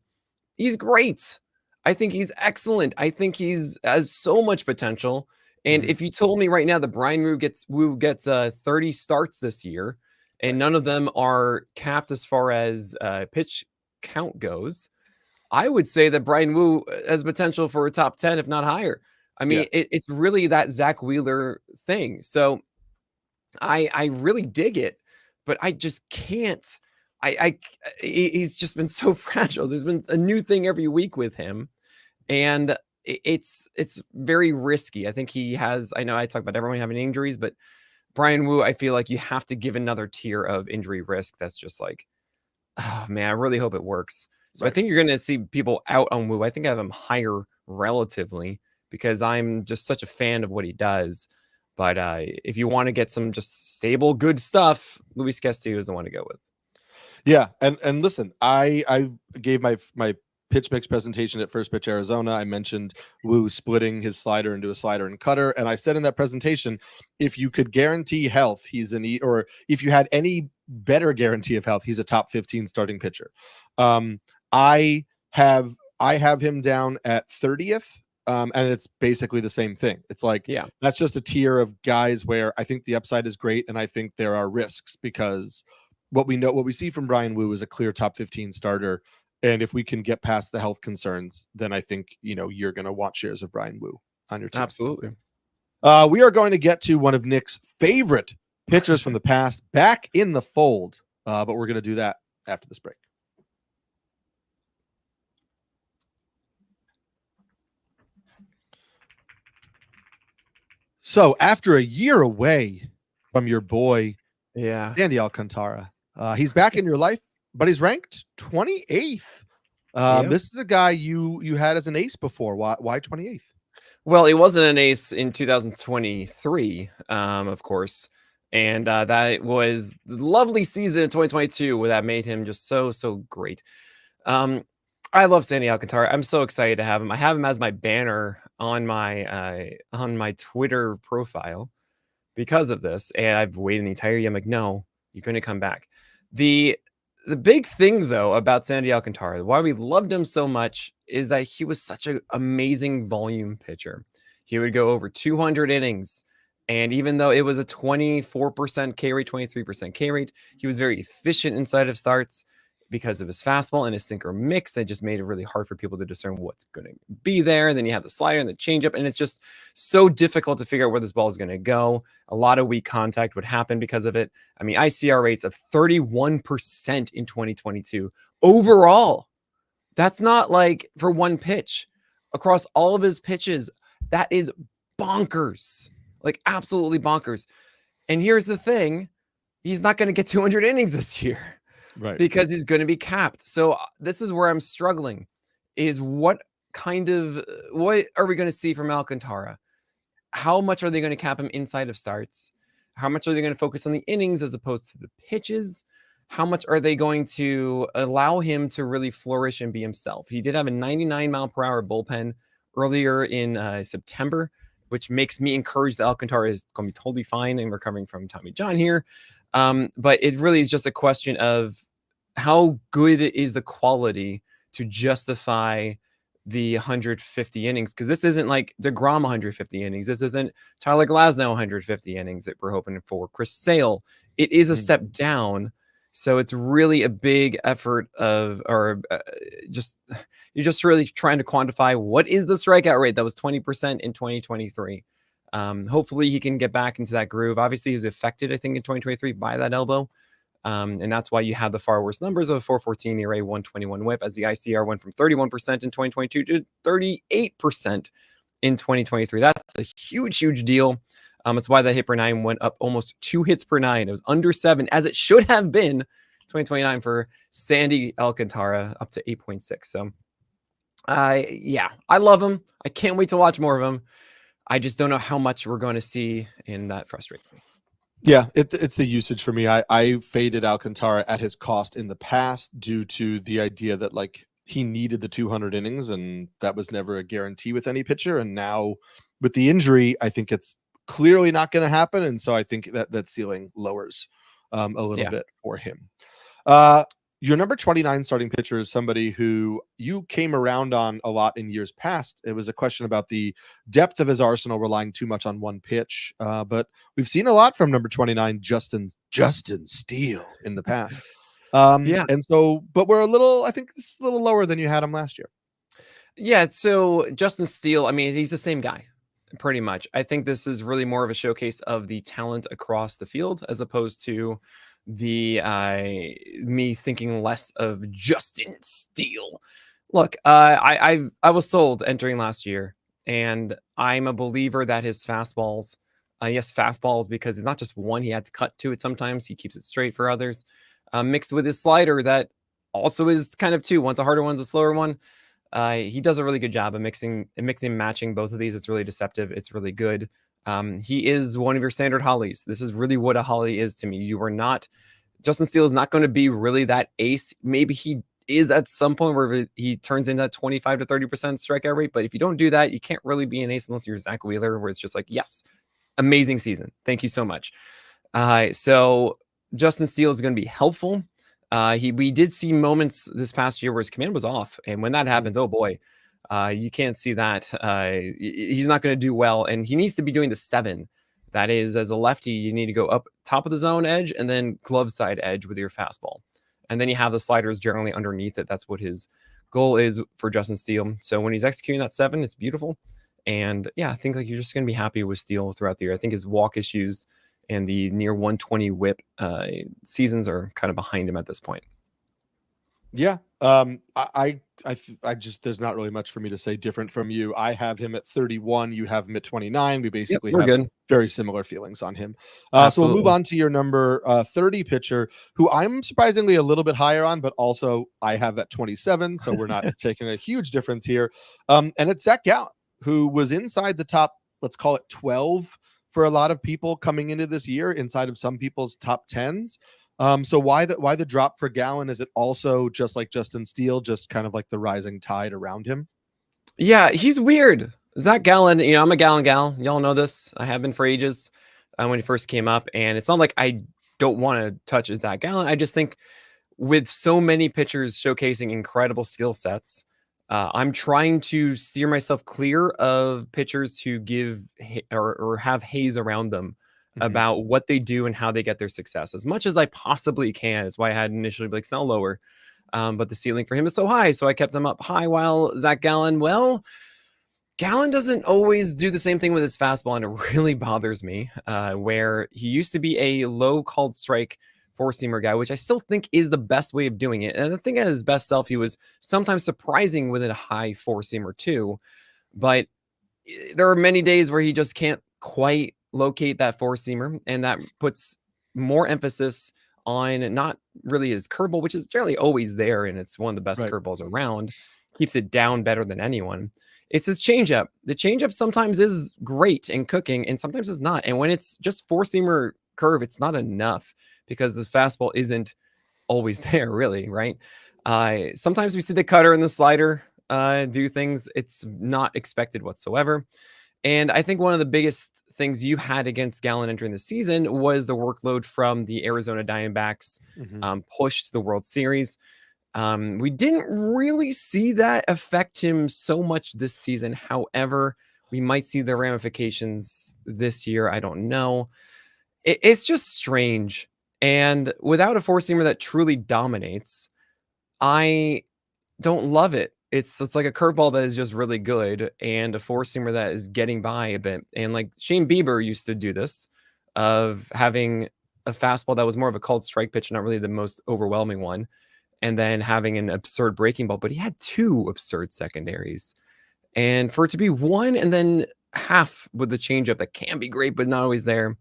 Speaker 2: he's great. I think he's excellent. I think has so much potential. And if you told me right now that Bryan Woo gets 30 starts this year, and none of them are capped as far as pitch count goes, I would say that Bryan Woo has potential for a top 10, if not higher. I mean, it's really that Zach Wheeler thing. So I really dig it, but I just can't. He's just been so fragile. There's been a new thing every week with him, and it's very risky. I think he has. I know I talk about everyone having injuries, but Bryan Woo, I feel like you have to give another tier of injury risk. That's just like, oh man, I really hope it works. So I think you're going to see people out on Woo. I think I have him higher relatively because I'm just such a fan of what he does. But if you want to get some just stable, good stuff, Luis Castillo is the one to go with.
Speaker 1: Yeah, and listen, I gave my pitch mix presentation at First Pitch Arizona. I mentioned Woo splitting his slider into a slider and cutter, and I said in that presentation, if you could guarantee health, or if you had any better guarantee of health, he's a top 15 starting pitcher. I have him down at 30th. And it's basically the same thing. It's like, that's just a tier of guys where I think the upside is great, and I think there are risks because what we see from Bryan Woo is a clear top 15 starter. And if we can get past the health concerns, then I think, you're going to want shares of Bryan Woo on your team.
Speaker 2: Absolutely.
Speaker 1: We are going to get to one of Nick's favorite pitchers from the past back in the fold, but we're going to do that after this break. So after a year away from your boy, Sandy Alcantara, he's back in your life. but he's ranked 28th.
Speaker 2: Yeah.
Speaker 1: This is a guy you had as an ace before. Why 28th?
Speaker 2: Well, he wasn't an ace in 2023, of course. And that was the lovely season in 2022 where that made him just so great. I love Sandy Alcantara. I'm so excited to have him. I have him as my banner on my Twitter profile because of this. And I've waited the entire year. I'm like, no, you're going to come back. The big thing, though, about Sandy Alcantara, why we loved him so much, is that he was such an amazing volume pitcher. He would go over 200 innings. And even though it was a 24% K rate, 23% K rate, he was very efficient inside of starts because of his fastball and his sinker mix. It just made it really hard for people to discern what's going to be there. And then you have the slider and the changeup, and it's just so difficult to figure out where this ball is going to go. A lot of weak contact would happen because of it. I mean, ICR rates of 31% in 2022 overall. That's not like for one pitch. Across all of his pitches, that is bonkers. Like absolutely bonkers. And here's the thing. He's not going to get 200 innings this year.
Speaker 1: Right.
Speaker 2: Because he's going to be capped. So this is where I'm struggling, is what are we going to see from Alcantara? How much are they going to cap him inside of starts? How much are they going to focus on the innings as opposed to the pitches? How much are they going to allow him to really flourish and be himself? He did have a 99-mile-per-hour bullpen earlier in September, which makes me encouraged that Alcantara is going to be totally fine and recovering from Tommy John here. But it really is just a question of how good is the quality to justify the 150 innings. Because this isn't like DeGrom 150 innings. This isn't Tyler Glasnow 150 innings that we're hoping for. Chris Sale. It is a step down. So it's really a big effort you're just really trying to quantify what is the strikeout rate that was 20% in 2023. Hopefully he can get back into that groove. Obviously he's affected, I think, in 2023 by that elbow. And that's why you have the far worse numbers of 414 ERA, 121 whip, as the ICR went from 31% in 2022 to 38% in 2023. That's a huge deal. It's why the hit per nine went up almost 2 hits per nine. It was under 7, as it should have been, 2029 for Sandy Alcantara, up to 8.6. So, yeah, I love him. I can't wait to watch more of him. I just don't know how much we're going to see, and that frustrates me.
Speaker 1: Yeah, it's the usage for me. I faded Alcantara at his cost in the past due to the idea that like he needed the 200 innings, and that was never a guarantee with any pitcher. And now with the injury, I think it's clearly not going to happen, and so I think that ceiling lowers a little bit for him. Your number 29 starting pitcher is somebody who you came around on a lot in years past. It was a question about the depth of his arsenal relying too much on one pitch. But we've seen a lot from number 29, Justin Steele, in the past. And so, but I think this is a little lower than you had him last year.
Speaker 2: Yeah. So Justin Steele, I mean, he's the same guy pretty much. I think this is really more of a showcase of the talent across the field as opposed to the me thinking less of Justin Steele. Look, I was sold entering last year, and I'm a believer that his fastballs, fastballs, because it's not just one, he adds cut to it sometimes, he keeps it straight for others, mixed with his slider that also is kind of two, one's a harder, one's a slower one. He does a really good job of mixing and matching both of these. It's really deceptive. It's really good. He is one of your standard Hollies. This is really what a Holly is to me. Justin Steele is not going to be really that ace. Maybe he is at some point where he turns into that 25 to 30% strikeout rate. But if you don't do that, you can't really be an ace unless you're Zach Wheeler, where it's just like, yes, amazing season. Thank you so much. So Justin Steele is going to be helpful. We did see moments this past year where his command was off. And when that happens, oh boy, you can't see that. He's not going to do well. And he needs to be doing the 7. That is, as a lefty, you need to go up top of the zone edge and then glove side edge with your fastball. And then you have the sliders generally underneath it. That's what his goal is for Justin Steele. So when he's executing that 7, it's beautiful. And yeah, I think like you're just going to be happy with Steele throughout the year. I think his walk issues and the near 120 whip seasons are kind of behind him at this point.
Speaker 1: Yeah. I just there's not really much for me to say different from you. I have him at 31. You have him at 29. We
Speaker 2: Yep,
Speaker 1: basically
Speaker 2: we're
Speaker 1: have
Speaker 2: good.
Speaker 1: very similar feelings on him. So we'll move
Speaker 2: Absolutely.
Speaker 1: on to your number 30 pitcher, who I'm surprisingly a little bit higher on, but also I have at 27. So we're not taking a huge difference here. And it's Zach Gallen, who was inside the top, let's call it 12 for a lot of people coming into this year, inside of some people's top 10s. So why the drop for Gallen? Is it also just like Justin Steele, just kind of like the rising tide around him?
Speaker 2: Yeah, he's weird. Zach Gallen, I'm a Gallen gal. Y'all know this. I have been for ages when he first came up. And it's not like I don't want to touch Zach Gallen. I just think with so many pitchers showcasing incredible skill sets, I'm trying to steer myself clear of pitchers who give or have haze around them about what they do and how they get their success as much as I possibly can. Is why I had initially Blake Snell lower. But the ceiling for him is so high, so I kept him up high. While Zach Gallen, well, Gallen doesn't always do the same thing with his fastball, and it really bothers me. Where he used to be a low called strike four-seamer guy, which I still think is the best way of doing it. And I think at his best self, he was sometimes surprising with a high four-seamer too. But there are many days where he just can't quite locate that four-seamer, and that puts more emphasis on not really his curveball, which is generally always there, and it's one of the best curveballs around. Keeps it down better than anyone. It's his changeup. The changeup sometimes is great in cooking, and sometimes it's not. And when it's just four-seamer curve, it's not enough because the fastball isn't always there, really, right? Sometimes we see the cutter and the slider do things it's not expected whatsoever. And I think one of the biggest things you had against Gallen entering the season was the workload from the Arizona Diamondbacks push to the World Series. We didn't really see that affect him so much this season. However, we might see the ramifications this year. I don't know. It's just strange. And without a four-seamer that truly dominates, I don't love it. It's like a curveball that is just really good and a four-seamer that is getting by a bit. And like Shane Bieber used to do this, of having a fastball that was more of a called strike pitch, not really the most overwhelming one, and then having an absurd breaking ball. But he had two absurd secondaries. And for it to be one and then half with the changeup that can be great but not always there,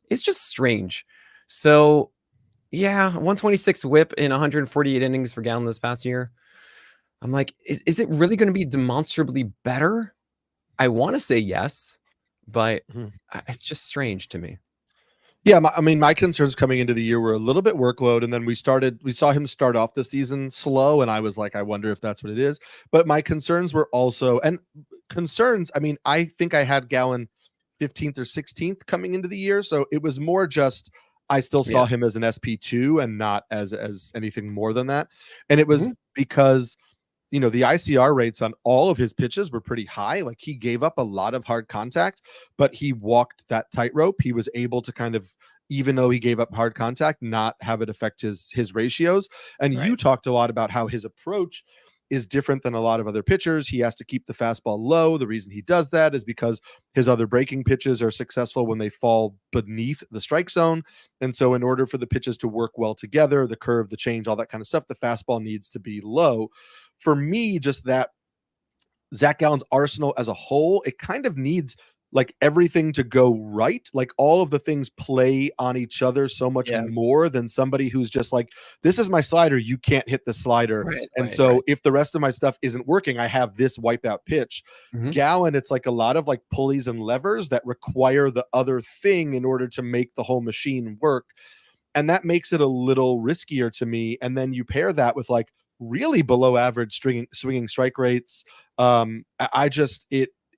Speaker 2: it's just strange. So yeah, 126 whip in 148 innings for Gallen this past year. I'm like, is it really going to be demonstrably better? I want to say yes, but it's just strange to me.
Speaker 1: Yeah, my concerns coming into the year were a little bit workload, and then we saw him start off the season slow, and I was like, I wonder if that's what it is. But my concerns were also, I think I had Gallen 15th or 16th coming into the year, so it was more just I still saw him as an SP2 and not as anything more than that. And it was because the ICR rates on all of his pitches were pretty high. Like, he gave up a lot of hard contact, but he walked that tightrope. He was able to kind of, even though he gave up hard contact, not have it affect his ratios. And you talked a lot about how his approach is different than a lot of other pitchers. He has to keep the fastball low. The reason he does that is because his other breaking pitches are successful when they fall beneath the strike zone. And so in order for the pitches to work well together, the curve, the change, all that kind of stuff, the fastball needs to be low. For me, just that Zach Gallen's arsenal as a whole, it kind of needs like everything to go right. Like, all of the things play on each other so much more than somebody who's just like, this is my slider, you can't hit the slider. If the rest of my stuff isn't working, I have this wipeout pitch. Gallen, it's like a lot of like pulleys and levers that require the other thing in order to make the whole machine work. And that makes it a little riskier to me. And then you pair that with like really below average swinging strike rates.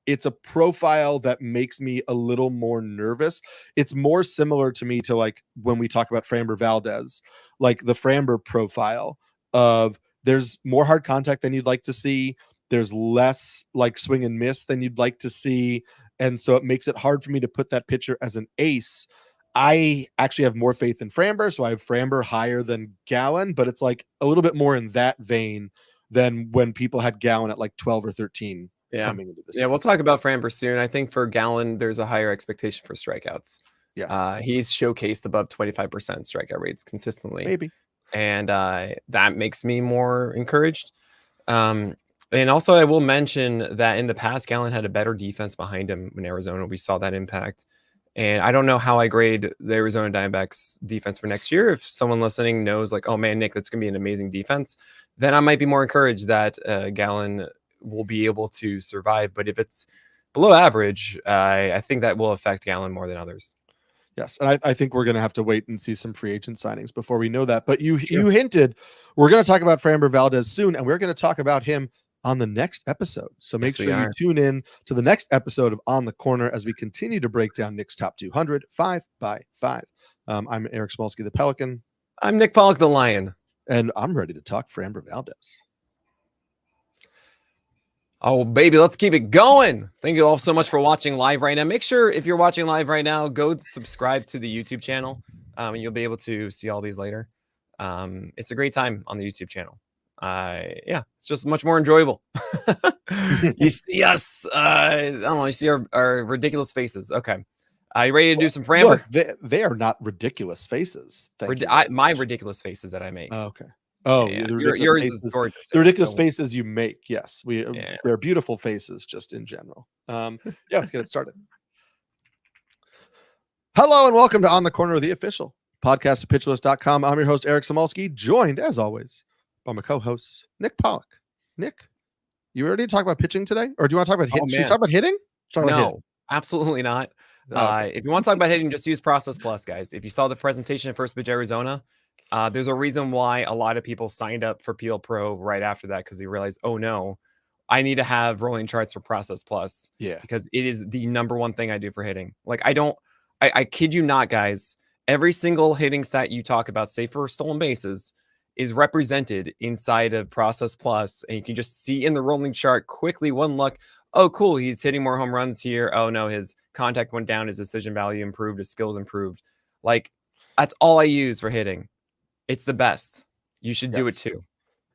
Speaker 1: It's a profile that makes me a little more nervous. It's more similar to me to like when we talk about Framber Valdez, like the Framber profile of there's more hard contact than you'd like to see. There's less like swing and miss than you'd like to see. And so it makes it hard for me to put that pitcher as an ace. I actually have more faith in Framber, so I have Framber higher than Gallen, but it's like a little bit more in that vein than when people had Gallen at like 12 or 13 coming into this.
Speaker 2: Yeah, we'll talk about Framber soon. I think for Gallen, there's a higher expectation for strikeouts.
Speaker 1: Yes.
Speaker 2: He's showcased above 25% strikeout rates consistently.
Speaker 1: Maybe.
Speaker 2: and that makes me more encouraged. And also, I will mention that in the past, Gallen had a better defense behind him in Arizona. We saw that impact. And I don't know how I grade the Arizona Diamondbacks defense for next year. If someone listening knows, like, oh man, Nick, that's going to be an amazing defense, then I might be more encouraged that Gallen will be able to survive. But if it's below average, I think that will affect Gallen more than others.
Speaker 1: Yes, and I think we're going to have to wait and see some free agent signings before we know that. But you hinted we're going to talk about Framber Valdez soon, and we're going to talk about him on the next episode. So make sure you tune in to the next episode of On the Corner as we continue to break down Nick's top 200 5 by 5. I'm Eric Samulski, the Pelican.
Speaker 2: I'm Nick Pollack, the Lion.
Speaker 1: And I'm ready to talk Framber Valdez.
Speaker 2: Oh, baby, let's keep it going. Thank you all so much for watching live right now. Make sure if you're watching live right now, go subscribe to the YouTube channel. And you'll be able to see all these later. It's a great time on the YouTube channel. Yeah, it's just much more enjoyable. You see us, I don't know, you see our ridiculous faces. Okay. You ready to do some Framber?
Speaker 1: Look, they are not ridiculous faces.
Speaker 2: My ridiculous faces that I make.
Speaker 1: Oh, okay. Oh,
Speaker 2: yeah, yours is gorgeous.
Speaker 1: The ridiculous faces you make. Yes, they're beautiful faces just in general. Yeah, let's get it started. Hello and welcome to On the Corner, the official podcast of pitcherlist.com. I'm your host, Eric Samulski, joined as always by my co-host, Nick Pollack. Nick, you ready to talk about pitching today? Or do you want to talk about hitting? Should we talk about hitting?
Speaker 2: No, absolutely not. If you want to talk about hitting, just use Process Plus, guys. If you saw the presentation at First Pitch Arizona, there's a reason why a lot of people signed up for PL Pro right after that, because they realized, oh no, I need to have rolling charts for Process Plus.
Speaker 1: Yeah.
Speaker 2: Because it is the number one thing I do for hitting. Like, I kid you not, guys. Every single hitting stat you talk about, save for stolen bases, is represented inside of Process Plus. And you can just see in the rolling chart quickly, one look, oh, cool, he's hitting more home runs here. Oh no, his contact went down, his decision value improved, his skills improved. Like, that's all I use for hitting. It's the best. You should do it too.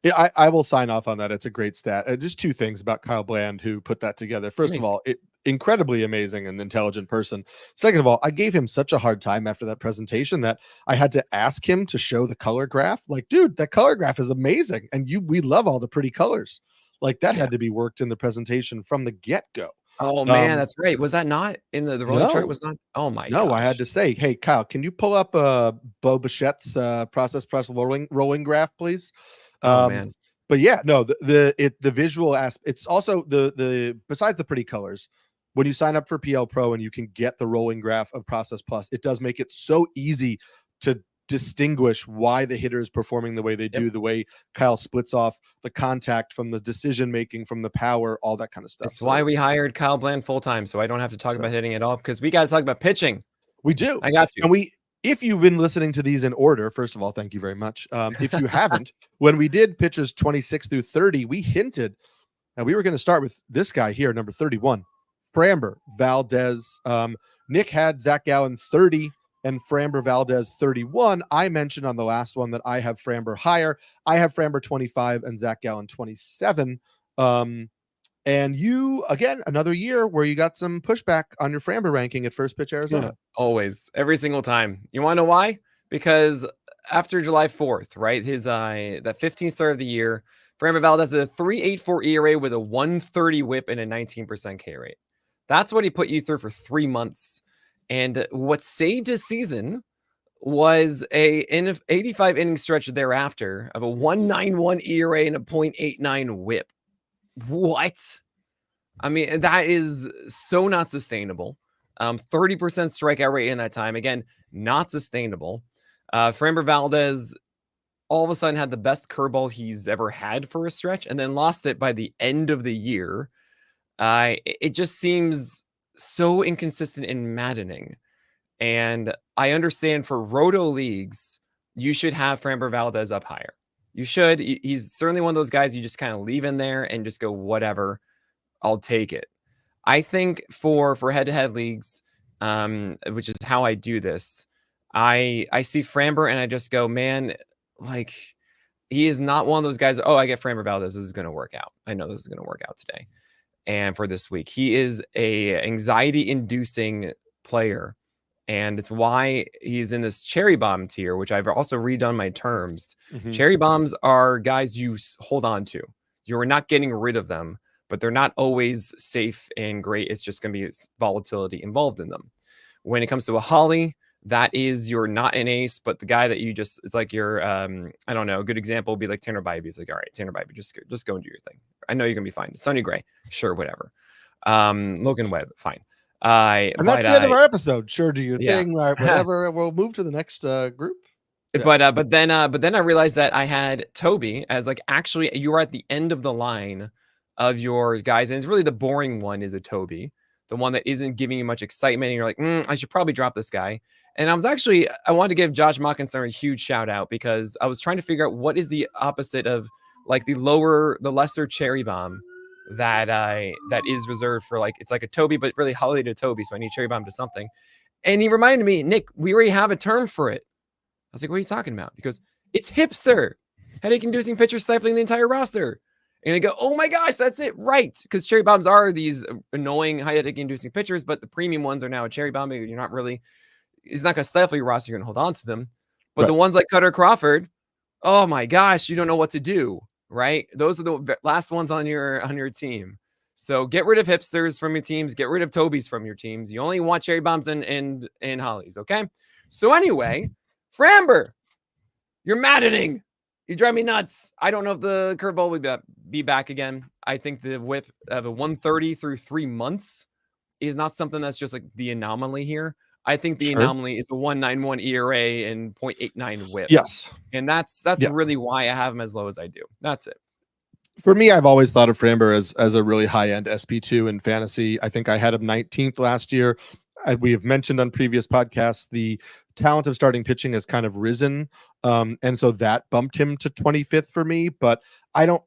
Speaker 1: Yeah, I will sign off on that. It's a great stat. Just two things about Kyle Bland, who put that together. First of all, incredibly amazing and intelligent person. Second of all, I gave him such a hard time after that presentation that I had to ask him to show the color graph. Like, dude, that color graph is amazing. And we love all the pretty colors. Like, that had to be worked in the presentation from the get-go.
Speaker 2: Oh man, that's right. Was that not in the rolling chart? Was not. Oh my god.
Speaker 1: No, I had to say, hey Kyle, can you pull up Bo Bichette's Process Plus rolling graph, please?
Speaker 2: Oh man.
Speaker 1: But yeah, no, the visual aspect. It's also the besides the pretty colors. When you sign up for PL Pro and you can get the rolling graph of Process Plus, it does make it so easy to distinguish why the hitter is performing the way they do, the way Kyle splits off the contact from the decision making, from the power, all that kind of stuff.
Speaker 2: That's why we hired Kyle Bland full time, so I don't have to talk about hitting at all, because we got to talk about pitching.
Speaker 1: We do.
Speaker 2: I got you.
Speaker 1: And if you've been listening to these in order, first of all, thank you very much. If you haven't, when we did pitchers 26 through 30, we hinted, and we were going to start with this guy here, number 31, Framber Valdez. Nick had Zach Gallen 30 and Framber Valdez 31. I mentioned on the last one that I have Framber higher. I have Framber 25 and Zach Gallen 27. And you, again, another year where you got some pushback on your Framber ranking at First Pitch Arizona.
Speaker 2: Yeah, always, every single time. You want to know why? Because after July 4th, right, his that 15th start of the year, Framber Valdez has a 3.84 ERA with a 130 whip and a 19% K rate. That's what he put you through for 3 months. And what saved his season was an 85 inning stretch thereafter of a 1.91 ERA and a 0.89 whip. What? I mean, that is so not sustainable. 30% strikeout rate in that time. Again, not sustainable. Framber Valdez all of a sudden had the best curveball he's ever had for a stretch and then lost it by the end of the year. It just seems so inconsistent and maddening. And I understand for roto leagues, you should have Framber Valdez up higher. You should. He's certainly one of those guys you just kind of leave in there and just go, whatever, I'll take it. I think for head-to-head leagues, which is how I do this, I see Framber and I just go, man, like, he is not one of those guys. Oh, I get Framber Valdez. This is going to work out. I know this is going to work out today. And for this week, he is a anxiety-inducing player. And it's why he's in this cherry bomb tier, which I've also redone my terms.
Speaker 1: Mhm.
Speaker 2: Cherry bombs are guys you hold on to. You're not getting rid of them, but they're not always safe and great. It's just going to be volatility involved in them. When it comes to a Holly, that is you're not an ace, but the guy that you just, it's like your, I don't know, a good example would be like Tanner Bybee. It's like, all right, Tanner Bybee, just go and do your thing. I know you're going to be fine. Sonny Gray, sure, whatever. Logan Webb, fine.
Speaker 1: And that's the end of our episode. Sure, do your thing,
Speaker 2: Yeah.
Speaker 1: whatever. We'll move to the next group. Yeah.
Speaker 2: But then I realized that I had Toby as like, actually you are at the end of the line of your guys, and it's really the boring one is a Toby, the one that isn't giving you much excitement, and you're like, I should probably drop this guy. And I wanted to give Josh Mockinson a huge shout out because I was trying to figure out what is the opposite of like the lesser cherry bomb that is reserved for, like, it's like a Toby, but really Holly to Toby. So I need cherry bomb to something. And he reminded me, Nick, we already have a term for it. I was like, what are you talking about? Because it's hipster. Headache-inducing pitcher stifling the entire roster. And they go, oh my gosh, that's it. Right. Because cherry bombs are these annoying headache-inducing pitchers, but the premium ones are now a cherry bomb. You're not really, it's not going to stifle your roster. You're going to hold on to them. But the ones like Cutter Crawford, oh my gosh, you don't know what to do. Right. Those are the last ones on your team. So get rid of hipsters from your teams. Get rid of Tobies from your teams. You only want cherry bombs and Hollies. Okay. So anyway, Framber, you're maddening. You drive me nuts. I don't know if the curveball will be back again. I think the whip of a 130 through 3 months is not something that's just like the anomaly here. I think the anomaly is a 1.91 ERA and 0.89 whip.
Speaker 1: Yes.
Speaker 2: And that's really why I have him as low as I do. That's it.
Speaker 1: For me, I've always thought of Framber as a really high-end SP2 in fantasy. I think I had him 19th last year. We have mentioned on previous podcasts the talent of starting pitching has kind of risen, and so that bumped him to 25th for me. But I don't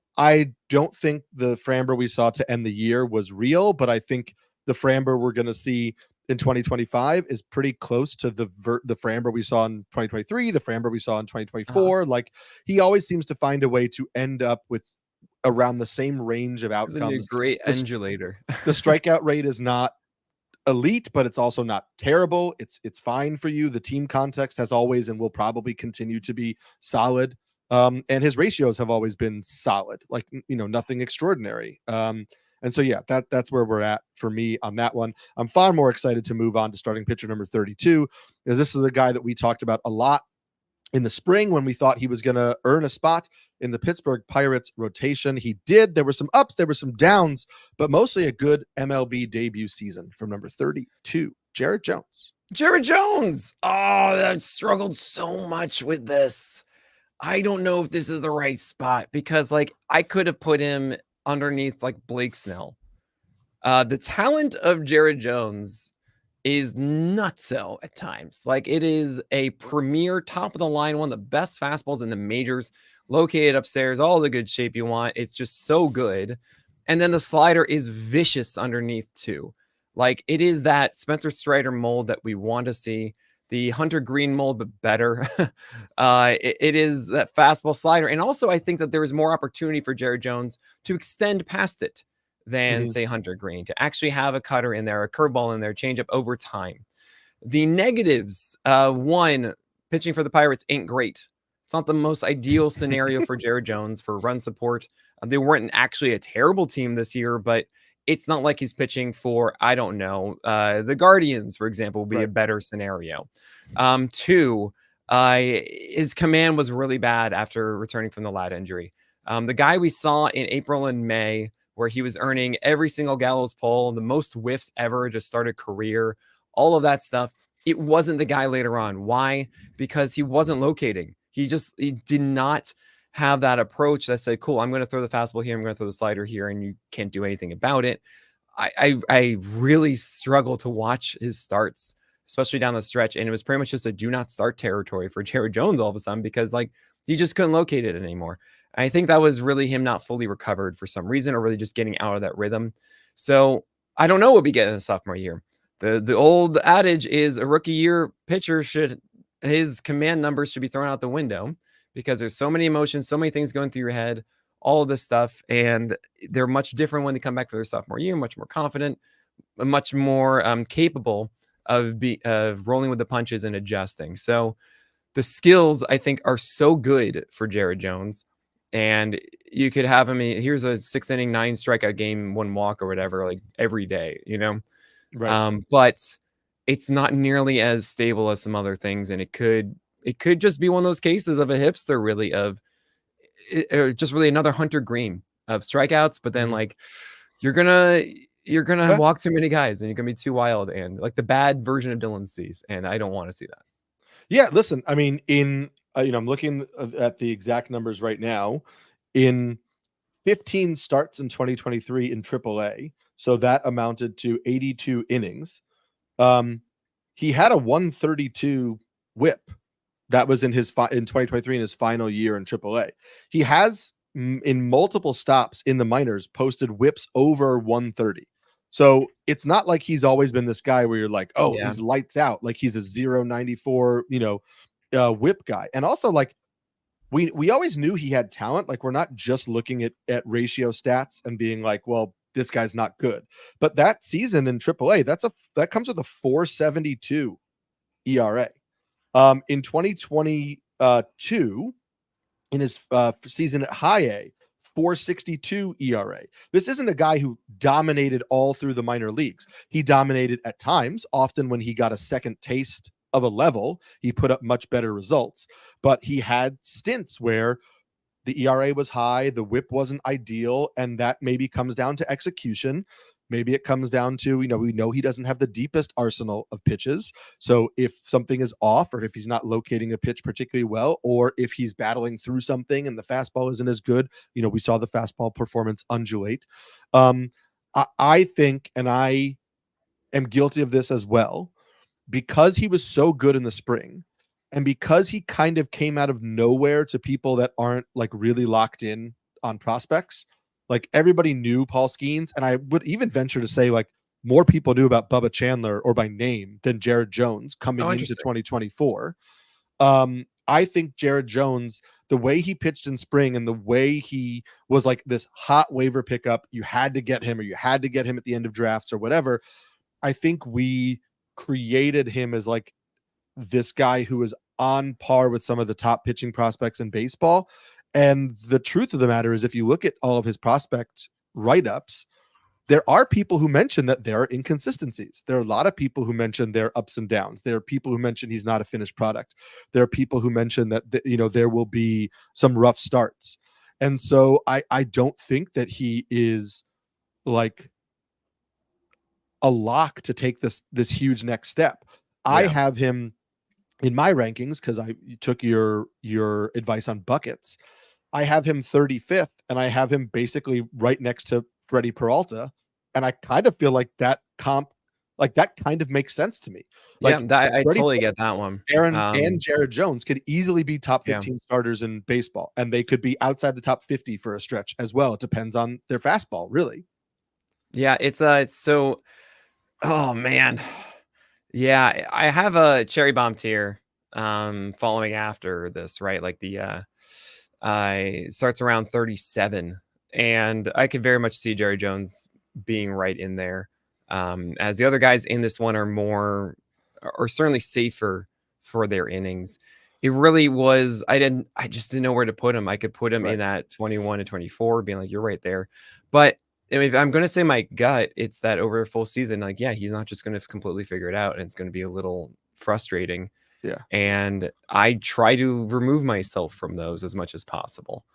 Speaker 1: think the Framber we saw to end the year was real, but I think the Framber we're going to see in 2025 is pretty close to the Framber we saw in 2023, the Framber we saw in 2024. Like, he always seems to find a way to end up with around the same range of outcomes.
Speaker 2: A great undulator.
Speaker 1: The strikeout rate is not elite, but it's also not terrible. It's fine for you. The team context has always and will probably continue to be solid. And his ratios have always been solid, like, nothing extraordinary. And so, yeah, that's where we're at for me on that one. I'm far more excited to move on to starting pitcher number 32, because this is the guy that we talked about a lot in the spring when we thought he was going to earn a spot in the Pittsburgh Pirates rotation. He did. There were some ups, there were some downs, but mostly a good MLB debut season from number 32, Jared Jones.
Speaker 2: Jared Jones. Oh, I've struggled so much with this. I don't know if this is the right spot because, like, I could have put him underneath like Blake Snell. The talent of Jared Jones is nutso at times. Like, it is a premier top of the line, one of the best fastballs in the majors, located upstairs, all the good shape you want. It's just so good. And then the slider is vicious underneath too. Like, it is that Spencer Strider mold that we want to see, the Hunter Green mold, but better. It is that fastball slider. And also, I think that there is more opportunity for Jared Jones to extend past it than say Hunter Green, to actually have a cutter in there, a curveball in there, change up over time. The negatives, one, pitching for the Pirates ain't great. It's not the most ideal scenario for Jared Jones for run support. They weren't actually a terrible team this year, but it's not like he's pitching for, I don't know, the Guardians, for example, would be a better scenario. Two, his command was really bad after returning from the lat injury. The guy we saw in April and May, where he was earning every single Gallows poll, the most whiffs ever to start a career, all of that stuff, it wasn't the guy later on. Why? Because he wasn't locating. He did not have that approach that said, cool, I'm going to throw the fastball here, I'm going to throw the slider here, and you can't do anything about it. I really struggle to watch his starts, especially down the stretch, and it was pretty much just a do not start territory for Jared Jones all of a sudden, because like he just couldn't locate it anymore. I think that was really him not fully recovered for some reason, or really just getting out of that rhythm. So I don't know what we get in the sophomore year. The old adage is a rookie year pitcher his command numbers should be thrown out the window, because there's so many emotions, so many things going through your head, all of this stuff. And they're much different when they come back for their sophomore year, much more confident, much more capable of rolling with the punches and adjusting. So the skills, I think, are so good for Jared Jones. And you could have him, here's a 6-inning, 9 strikeout game, 1 walk or whatever, like every day,
Speaker 1: Right.
Speaker 2: But it's not nearly as stable as some other things. And it could just be one of those cases of a hipster, really, or just really another Hunter Green of strikeouts. But then like you're gonna walk too many guys and you're gonna be too wild, and like the bad version of Dylan Cease. And I don't want to see that.
Speaker 1: Yeah, listen, I mean, I'm looking at the exact numbers right now. In 15 starts in 2023 in AAA, so that amounted to 82 innings. He had a 132 whip. That was in 2023 in his final year in AAA. He has in multiple stops in the minors posted whips over 130. So it's not like he's always been this guy where you're like, oh, he's lights out. Like he's a 0.94, whip guy. And also like we always knew he had talent. Like we're not just looking at ratio stats and being like, well, this guy's not good. But that season in AAA, that comes with a 4.72 ERA. In 2022, in his season at high A, 4.62 ERA. This isn't a guy who dominated all through the minor leagues. He dominated at times, often when he got a second taste of a level, he put up much better results. But he had stints where the ERA was high, the whip wasn't ideal, and that maybe comes down to execution. Maybe it comes down to, we know he doesn't have the deepest arsenal of pitches. So if something is off, or if he's not locating a pitch particularly well, or if he's battling through something and the fastball isn't as good, we saw the fastball performance undulate. I think, and I am guilty of this as well, because he was so good in the spring, and because he kind of came out of nowhere to people that aren't like really locked in on prospects. Like everybody knew Paul Skeens, and I would even venture to say like more people knew about Bubba Chandler or by name than Jared Jones coming into 2024. I think Jared Jones, the way he pitched in spring and the way he was like this hot waiver pickup, you had to get him, or you had to get him at the end of drafts or whatever. I think we created him as like this guy who is on par with some of the top pitching prospects in baseball. And the truth of the matter is, if you look at all of his prospect write-ups, there are people who mention that there are inconsistencies. There are a lot of people who mention their ups and downs. There are people who mention he's not a finished product. There are people who mention that, there will be some rough starts. And so I don't think that he is like a lock to take this huge next step. Yeah. I have him in my rankings because I took your advice on buckets. I have him 35th, and I have him basically right next to Freddie Peralta. And I kind of feel like that comp, like that kind of makes sense to me. Like,
Speaker 2: yeah, I totally get that one.
Speaker 1: Aaron and Jared Jones could easily be top 15 starters in baseball, and they could be outside the top 50 for a stretch as well. It depends on their fastball, really.
Speaker 2: Yeah, it's so, oh man. Yeah, I have a cherry bomb tier following after this, right? Like the starts around 37, and I could very much see Jerry Jones being right in there. As the other guys in this one are certainly safer for their innings. It really was, I just didn't know where to put him. I could put him in that 21 to 24, being like, you're right there. But if I'm going to say my gut, it's that over a full season, like, yeah, he's not just going to completely figure it out, and it's going to be a little frustrating.
Speaker 1: Yeah.
Speaker 2: And I try to remove myself from those as much as possible.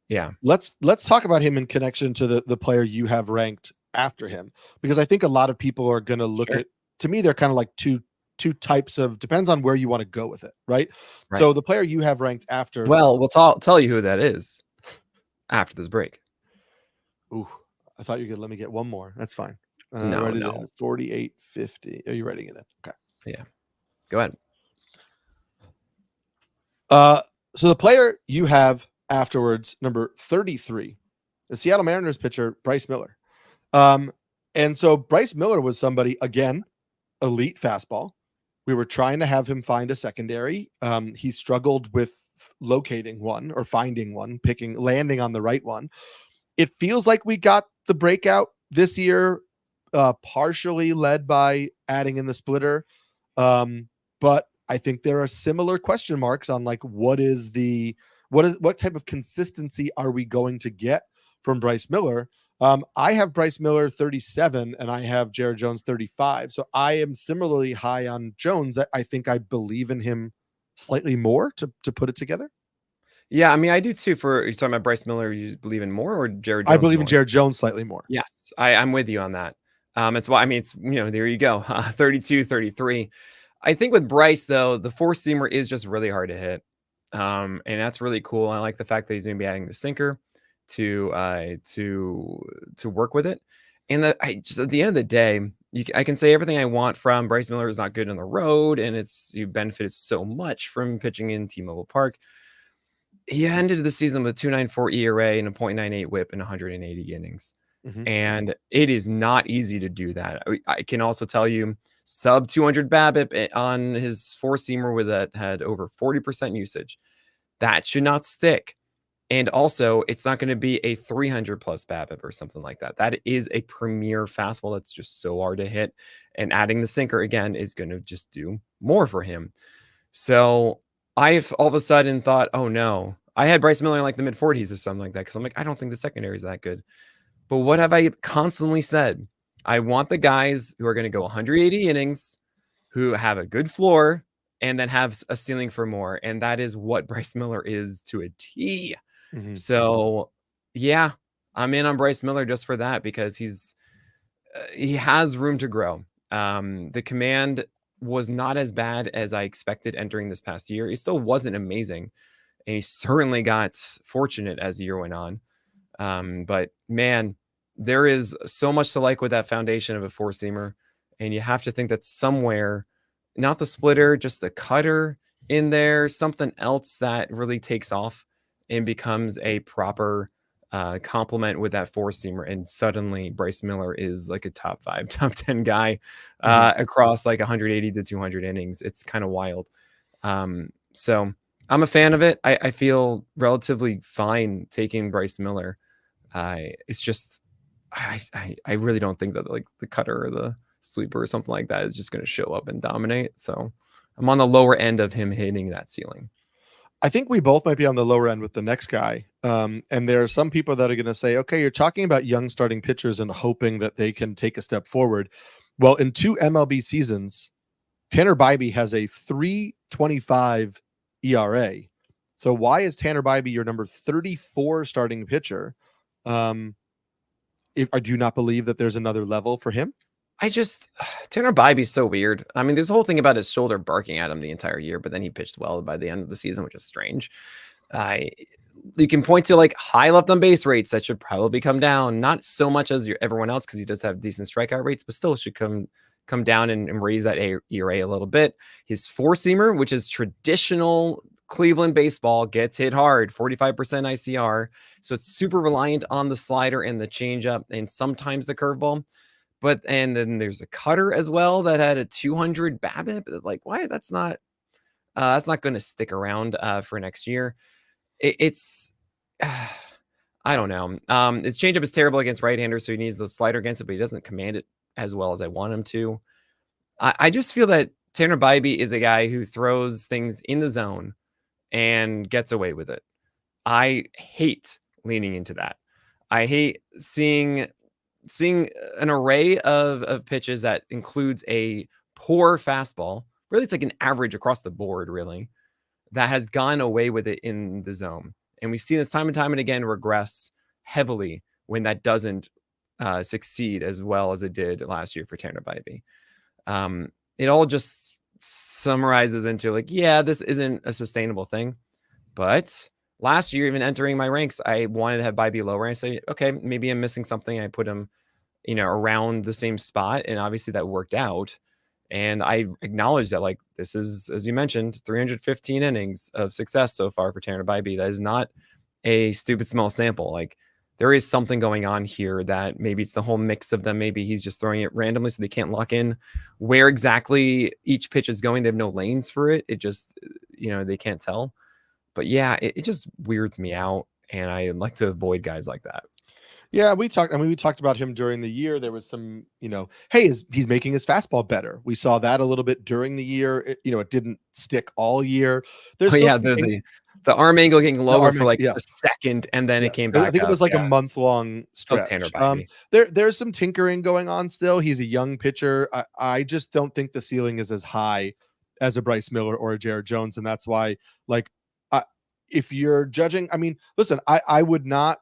Speaker 2: Yeah.
Speaker 1: Let's talk about him in connection to the player you have ranked after him, because I think a lot of people are going to look at, to me, they're kind of like two types of, depends on where you want to go with it. Right. So the player you have ranked after.
Speaker 2: Well, we'll tell you who that is after this break.
Speaker 1: Ooh, I thought you could let me get one more. That's fine.
Speaker 2: No.
Speaker 1: 48.50. Are you writing it in? Okay.
Speaker 2: Yeah. Go ahead.
Speaker 1: So the player you have afterwards, number 33, the Seattle Mariners pitcher, Bryce Miller. And so Bryce Miller was somebody, again, elite fastball. We were trying to have him find a secondary. He struggled with locating one or finding one, landing on the right one. It feels like we got the breakout this year, partially led by adding in the splitter. But I think there are similar question marks on like what type of consistency are we going to get from Bryce Miller? I have Bryce Miller 37 and I have Jared Jones 35. So I am similarly high on Jones. I think I believe in him slightly more to put it together.
Speaker 2: Yeah, I mean, I do too. You're talking about Bryce Miller, you believe in more, or Jared Jones?
Speaker 1: I believe
Speaker 2: more?
Speaker 1: in Jared Jones slightly more.
Speaker 2: Yes, I'm with you on that. It's why, I mean, it's, there you go. 32, 33. I think with Bryce, though, the four seamer is just really hard to hit. And that's really cool. I like the fact that he's going to be adding the sinker to work with it. And just at the end of the day, I can say everything I want from Bryce Miller is not good on the road, and you benefited so much from pitching in T-Mobile Park. He ended the season with 2.94 ERA and a 0.98 WHIP in 180 innings.
Speaker 1: Mm-hmm.
Speaker 2: And it is not easy to do that. I can also tell you sub 200 BABIP on his four seamer with that had over 40% usage. That should not stick. And also, it's not going to be a 300 plus BABIP or something like that. That is a premier fastball that's just so hard to hit. And adding the sinker again is going to just do more for him. So I've all of a sudden thought, oh no, I had Bryce Miller in like the mid 40s or something like that. Cause I'm like, I don't think the secondary is that good. But what have I constantly said? I want the guys who are going to go 180 innings, who have a good floor, and then have a ceiling for more. And that is what Bryce Miller is to a T. Mm-hmm. So yeah, I'm in on Bryce Miller just for that, because he has room to grow. The command was not as bad as I expected entering this past year. He still wasn't amazing, and he certainly got fortunate as the year went on. But man, there is so much to like with that foundation of a four seamer, and you have to think that somewhere, not the splitter, just the cutter in there, something else that really takes off and becomes a proper complement with that four seamer. And suddenly Bryce Miller is like a top 5, top 10 guy across like 180 to 200 innings. It's kind of wild. So I'm a fan of it. I feel relatively fine taking Bryce Miller. It's just, I really don't think that like the cutter or the sweeper or something like that is just going to show up and dominate. So I'm on the lower end of him hitting that ceiling.
Speaker 1: I think we both might be on the lower end with the next guy. And there are some people that are going to say, okay, you're talking about young starting pitchers and hoping that they can take a step forward. Well, in 2 MLB seasons, Tanner Bybee has a 3.25 ERA. So why is Tanner Bybee your number 34 starting pitcher? Do you not believe that there's another level for him?
Speaker 2: Tanner Bybee's so weird. I mean, there's a whole thing about his shoulder barking at him the entire year, but then he pitched well by the end of the season, which is strange. You can point to like high left on base rates that should probably come down, not so much as everyone else, because he does have decent strikeout rates, but still should come down and raise that ERA a little bit. His four seamer, which is traditional Cleveland baseball, gets hit hard, 45% ICR. So it's super reliant on the slider and the changeup and sometimes the curveball. And then there's a cutter as well that had a 200 BABIP. Like, why? That's not going to stick around for next year. It's I don't know. His changeup is terrible against right-handers, so he needs the slider against it, but he doesn't command it as well as I want him to. I just feel that Tanner Bybee is a guy who throws things in the zone and gets away with it. I hate leaning into that. I hate seeing an array of pitches that includes a poor fastball. Really, it's like an average across the board, really, that has gone away with it in the zone. And we've seen this time and time and again regress heavily when that doesn't succeed as well as it did last year for Tanner Bybee. It all just summarizes into like, yeah, this isn't a sustainable thing. But last year, even entering my ranks, I wanted to have Bybee lower. I say, okay, maybe I'm missing something. I put him, around the same spot, and obviously that worked out. And I acknowledge that, like, this is, as you mentioned, 315 innings of success so far for Tanner Bybee. That is not a stupid small sample. Like, there is something going on here that maybe it's the whole mix of them. Maybe he's just throwing it randomly so they can't lock in where exactly each pitch is going. They have no lanes for it. It just, they can't tell. But yeah, it just weirds me out, and I like to avoid guys like that.
Speaker 1: Yeah, we talked. I mean, we talked about him during the year. There was some, hey, he's making his fastball better. We saw that a little bit during the year. It didn't stick all year. There's
Speaker 2: Oh
Speaker 1: still
Speaker 2: yeah,
Speaker 1: some
Speaker 2: the arm angle getting
Speaker 1: the
Speaker 2: lower
Speaker 1: arm,
Speaker 2: for like
Speaker 1: yeah,
Speaker 2: a second, and then
Speaker 1: yeah.
Speaker 2: it came
Speaker 1: I
Speaker 2: back
Speaker 1: think it
Speaker 2: up.
Speaker 1: was like a
Speaker 2: Yeah.
Speaker 1: month-long
Speaker 2: Oh, Tanner
Speaker 1: stretch.
Speaker 2: Bybee.
Speaker 1: There's some tinkering going on still. He's a young pitcher. I just don't think the ceiling is as high as a Bryce Miller or a Jared Jones, and that's why, like, if you're judging, I mean, listen, I would not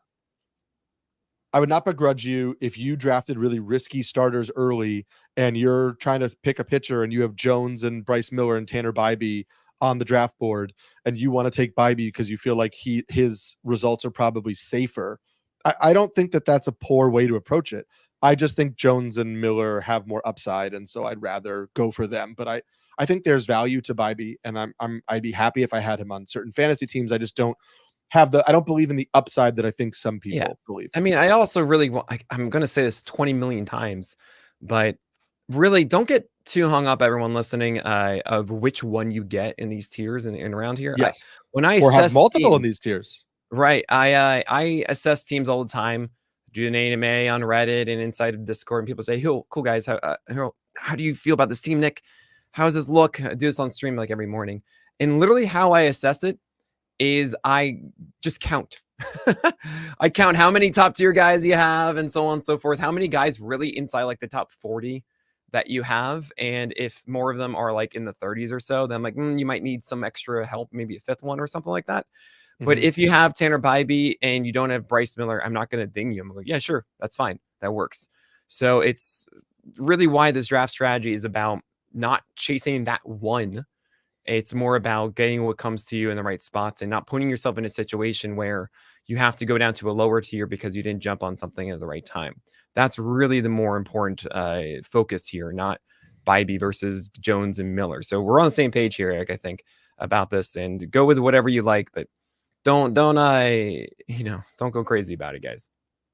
Speaker 1: begrudge you if you drafted really risky starters early and you're trying to pick a pitcher and you have Jones and Bryce Miller and Tanner Bybee on the draft board and you want to take Bybee because you feel like his results are probably safer. I don't think that that's a poor way to approach it. I just think Jones and Miller have more upside, and so I'd rather go for them. But I think there's value to Bybee, and I'd be happy if I had him on certain fantasy teams. I just don't I don't believe in the upside that I think some
Speaker 2: Yeah.
Speaker 1: people believe.
Speaker 2: I mean, I also really want, I'm going to say this 20 million times, but really don't get too hung up, everyone listening, of which one you get in these tiers and around here.
Speaker 1: Yes.
Speaker 2: When I
Speaker 1: Or have
Speaker 2: assess
Speaker 1: multiple in
Speaker 2: teams,
Speaker 1: these tiers.
Speaker 2: right, I assess teams all the time, do an AMA on Reddit and inside of Discord, and people say, cool guys, how do you feel about this team, Nick? How does this look? I do this on stream like every morning. And literally how I assess it is I just count. I count how many top tier guys you have and so on and so forth. How many guys really inside like the top 40 that you have. And if more of them are like in the 30s or so, then I'm like, you might need some extra help, maybe a fifth one or something like that. But if you have Tanner Bybee and you don't have Bryce Miller, I'm not going to ding you. I'm like, yeah, sure. That's fine. That works. So it's really why this draft strategy is about not chasing that one. It's more about getting what comes to you in the right spots and not putting yourself in a situation where you have to go down to a lower tier because you didn't jump on something at the right time. That's really the more important focus here, not Bybee versus Jones and Miller. So we're on the same page here, Eric, I think, about this, and go with whatever you like, but don't don't go crazy about it, guys.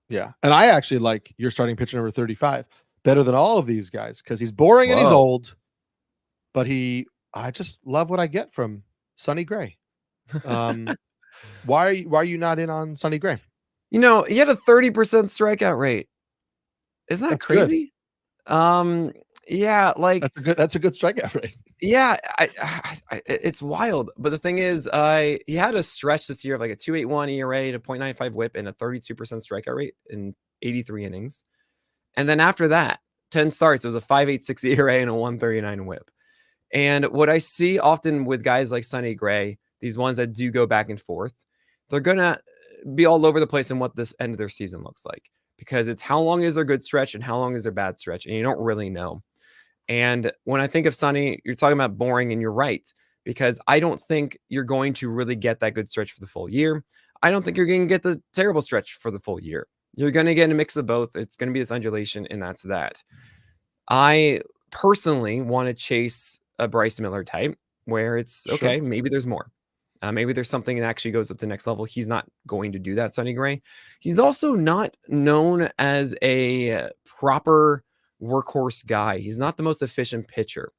Speaker 1: Yeah. And I actually like your starting pitcher number 35 better than all of these guys because he's boring and he's old, but I just love what I get from Sonny Gray. Why are you not in on Sonny Gray?
Speaker 2: He had a 30% strikeout rate. Isn't that crazy? Good. Yeah, like
Speaker 1: that's a good strikeout rate.
Speaker 2: Yeah, it's wild. But the thing is, he had a stretch this year of like a 2.81 ERA, a 0.95 WHIP, and a 32% strikeout rate in 83 innings. And then after that, 10 starts, it was a 5.86 ERA and a 139 WHIP. And what I see often with guys like Sonny Gray, these ones that do go back and forth, they're gonna be all over the place in what this end of their season looks like, because it's how long is their good stretch and how long is their bad stretch, and you don't really know. And when I think of Sonny, you're talking about boring, and you're right, because I don't think you're going to really get that good stretch for the full year. I don't think you're going to get the terrible stretch for the full year. You're going to get a mix of both. It's going to be this undulation, and that's that. I personally want to chase a Bryce Miller type where it's okay. Sure. Maybe there's more. Maybe there's something that actually goes up to the next level. He's not going to do that, Sonny Gray. He's also not known as a proper workhorse guy. He's not the most efficient pitcher.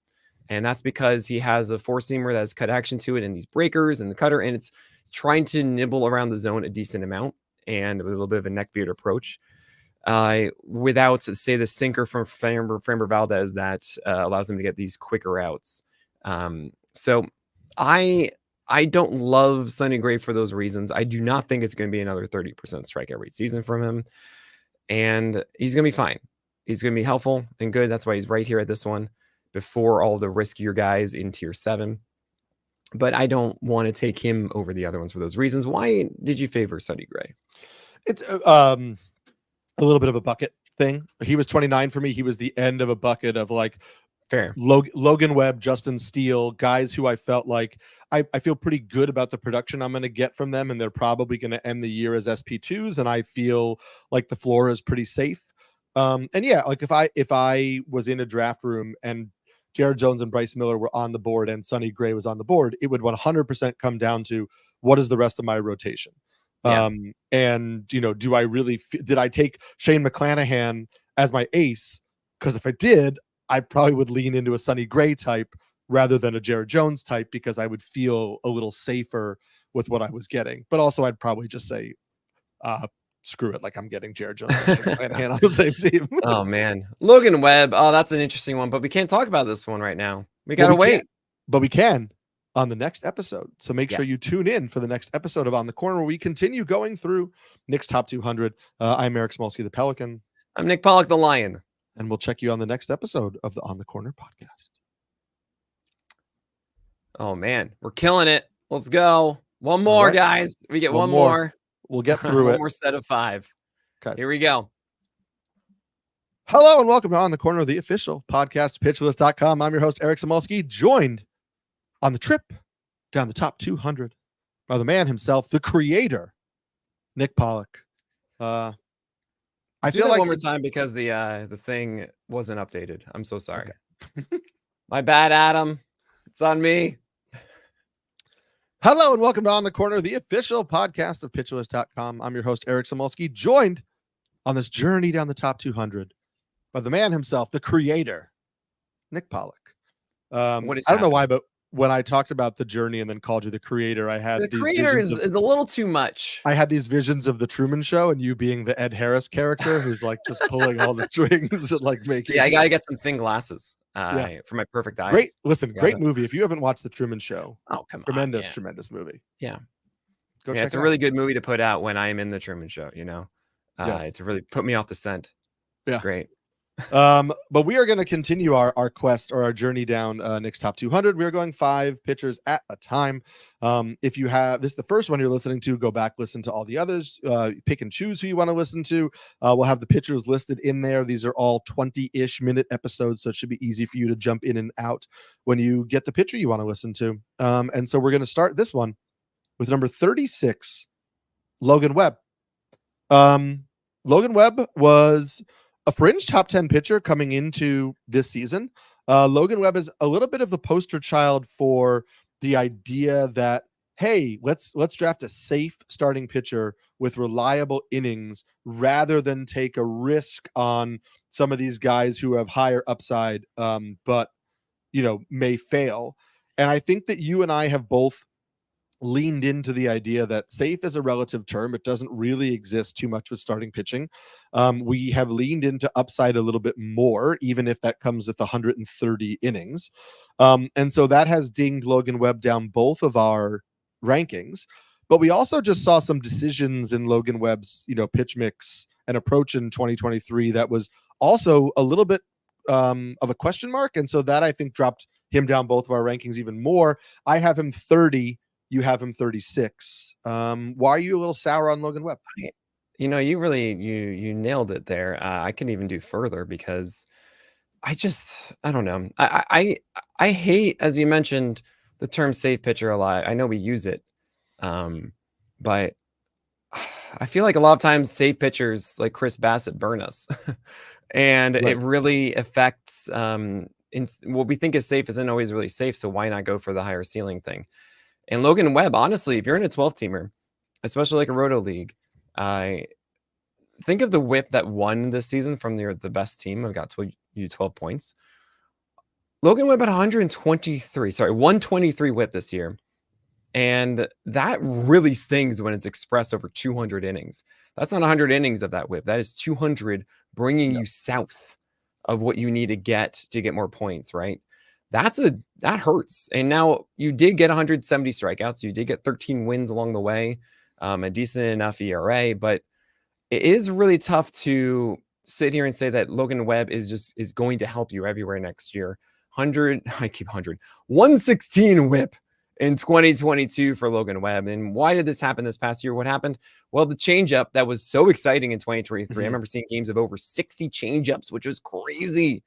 Speaker 2: And that's because he has a four-seamer that has cut action to it and these breakers and the cutter, and it's trying to nibble around the zone a decent amount and with a little bit of a neckbeard approach. Without, say, the sinker from Framber Valdez that allows him to get these quicker outs. So I don't love Sonny Gray for those reasons. I do not think it's going to be another 30% strikeout rate season from him. And he's going to be fine. He's going to be helpful and good. That's why he's right here at this one before all the riskier guys in tier 7. But I don't want to take him over the other ones for those reasons. Why did you favor Sonny Gray?
Speaker 1: It's a little bit of a bucket thing. He was 29 for me. He was the end of a bucket of like
Speaker 2: fair
Speaker 1: Logan Webb, Justin Steele, guys who I felt like I feel pretty good about the production I'm going to get from them, and they're probably going to end the year as SP2s, and I feel like the floor is pretty safe. And yeah, like if I was in a draft room and Jared Jones and Bryce Miller were on the board and Sonny Gray was on the board, it would 100% come down to what is the rest of my rotation. Yeah. And do I really did I take Shane McClanahan as my ace? Because if I did, I probably would lean into a Sonny Gray type rather than a Jared Jones type, because I would feel a little safer with what I was getting. But also I'd probably just say screw it. Like I'm getting Jared Jones and on the same team.
Speaker 2: Oh man, Logan Webb. Oh, that's an interesting one, but we can't talk about this one right now. We gotta wait.
Speaker 1: But we can on the next episode. So make sure you
Speaker 2: Yes.
Speaker 1: tune in for the next episode of On the Corner, where we continue going through Nick's top 200. I'm Eric Samulski, the Pelican.
Speaker 2: I'm Nick Pollack, the Lion.
Speaker 1: And we'll check you on the next episode of the On the Corner podcast.
Speaker 2: Oh man, we're killing it. Let's go. One more, guys. We get one more.
Speaker 1: We'll get through it.
Speaker 2: One more set of 5.
Speaker 1: Okay.
Speaker 2: Here we go.
Speaker 1: Hello and welcome to On the Corner, the official podcast, pitchlist.com. I'm your host, Eric Samulski, joined on the trip down the top 200 by the man himself, the creator, Nick Pollack. I feel like
Speaker 2: one more time because the thing wasn't updated. I'm so sorry. Okay. My bad, Adam. It's on me.
Speaker 1: Hello and welcome to On the Corner, the official podcast of pitchlist.com. I'm your host, Eric Samulski, joined on this journey down the top 200 by the man himself, the creator, Nick Pollack. I don't know why, but when I talked about the journey and then called you the creator, I had
Speaker 2: the creator is a little too much.
Speaker 1: I had these visions of the Truman Show and you being the Ed Harris character who's like just pulling all the strings and like making.
Speaker 2: Yeah, I gotta get some thin glasses for my perfect eyes.
Speaker 1: Great movie. If you haven't watched the Truman Show, tremendous movie.
Speaker 2: Yeah,
Speaker 1: go check
Speaker 2: it's a really good movie to put out when I'm in the Truman Show. You know, to really put me off the scent. It's great.
Speaker 1: But we are going to continue our quest or our journey down Nick's top 200. We are going 5 pitchers at a time. If you have this, the first one you're listening to, go back, listen to all the others, pick and choose who you want to listen to. We'll have the pitchers listed in there. These are all 20-ish minute episodes, so it should be easy for you to jump in and out when you get the pitcher you want to listen to. And so we're going to start this one with number 36, Logan Webb. Logan Webb was a fringe top 10 pitcher coming into this season. Logan Webb is a little bit of the poster child for the idea that, hey, let's draft a safe starting pitcher with reliable innings rather than take a risk on some of these guys who have higher upside, but may fail. And I think that you and I have both leaned into the idea that safe is a relative term. It doesn't really exist too much with starting pitching. We have leaned into upside a little bit more, even if that comes with 130 innings. And so that has dinged Logan Webb down both of our rankings. But we also just saw some decisions in Logan Webb's, pitch mix and approach in 2023 that was also a little bit of a question mark. And so that, I think, dropped him down both of our rankings even more. I have him 30. You have him 36. Why are you a little sour on Logan Webb?
Speaker 2: You really you nailed it there. I can even do further because I don't know. I hate, as you mentioned, the term safe pitcher a lot. I know we use it, but I feel like a lot of times safe pitchers like Chris Bassett burn us, and it really affects. What we think is safe isn't always really safe. So why not go for the higher ceiling thing? And Logan Webb, honestly, if you're in a 12-teamer, especially like a roto league, think of the whip that won this season from the best team. I got you 12 points. Logan Webb had 123 whip this year. And that really stings when it's expressed over 200 innings. That's not 100 innings of that whip. That is 200 bringing you south of what you need to get more points, right? That hurts. And now you did get 170 strikeouts. You did get 13 wins along the way, a decent enough ERA, but it is really tough to sit here and say that Logan Webb is going to help you everywhere next year. 116 whip in 2022 for Logan Webb. And why did this happen this past year? What happened? Well, the changeup that was so exciting in 2023. I remember seeing games of over 60 changeups, which was crazy.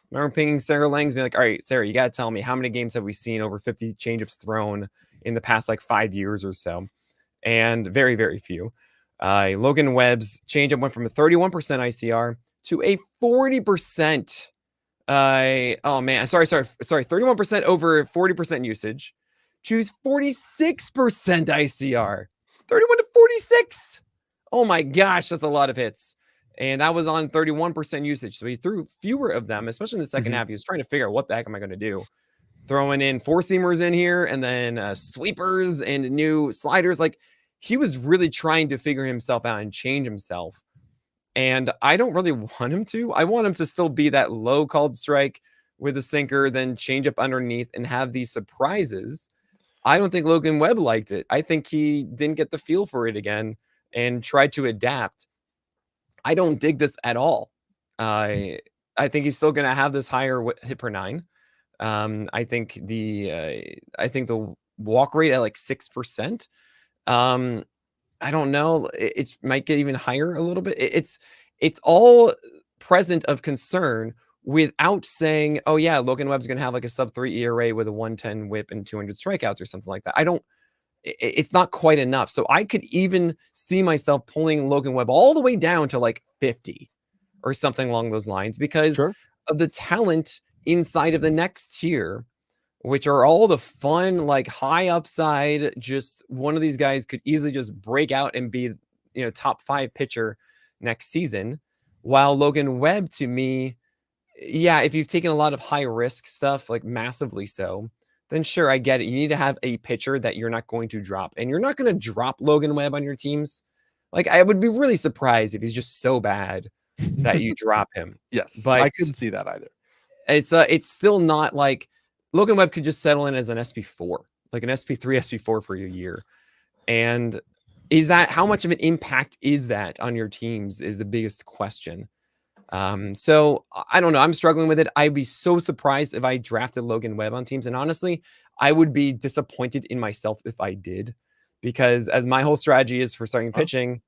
Speaker 2: I remember pinging Sarah Langs, being like, all right, Sarah, you got to tell me, how many games have we seen over 50 changeups thrown in the past 5 years or so? And very, very few. Logan Webb's changeup went from a 31% ICR to a 40%. 31% over 40% usage. Choose 46% ICR. 31 to 46. Oh my gosh, that's a lot of hits. And that was on 31% usage. So he threw fewer of them, especially in the second half. He was trying to figure out what the heck am I going to do. Throwing in 4-seamers in here and then sweepers and new sliders. he was really trying to figure himself out and change himself. And I don't really want him to. I want him to still be that low called strike with a sinker, then change up underneath and have these surprises. I don't think Logan Webb liked it. I think he didn't get the feel for it again and tried to adapt. I don't dig this at all. I think he's still going to have this higher hit per nine. I think the walk rate at like 6%. I don't know. It might get even higher a little bit. It's all present of concern without saying, oh yeah, Logan Webb's going to have like a sub-3 ERA with a 110 whip and 200 strikeouts or something like that. It's not quite enough. So I could even see myself pulling Logan Webb all the way down to like 50 or something along those lines because of the talent inside of the next tier, which are all the fun, like high upside. Just one of these guys could easily just break out and be, top 5 pitcher next season. While Logan Webb, to me, yeah, if you've taken a lot of high risk stuff, like massively so, then sure, I get it. You need to have a pitcher that you're not going to drop, and you're not going to drop Logan Webb on your teams. Like, I would be really surprised if he's just so bad that you drop him.
Speaker 1: Yes,
Speaker 2: but
Speaker 1: I couldn't see that either.
Speaker 2: It's still not like Logan Webb could just settle in as an SP4, like an SP3, SP4 for a year. And how much of an impact is that on your teams is the biggest question. So I don't know. I'm struggling with it. I'd be so surprised if I drafted Logan Webb on teams. And honestly, I would be disappointed in myself if I did, because as my whole strategy is for starting pitching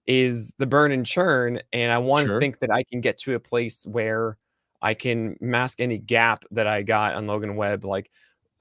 Speaker 2: is the burn and churn. And I want to think that I can get to a place where I can mask any gap that I got on Logan Webb, like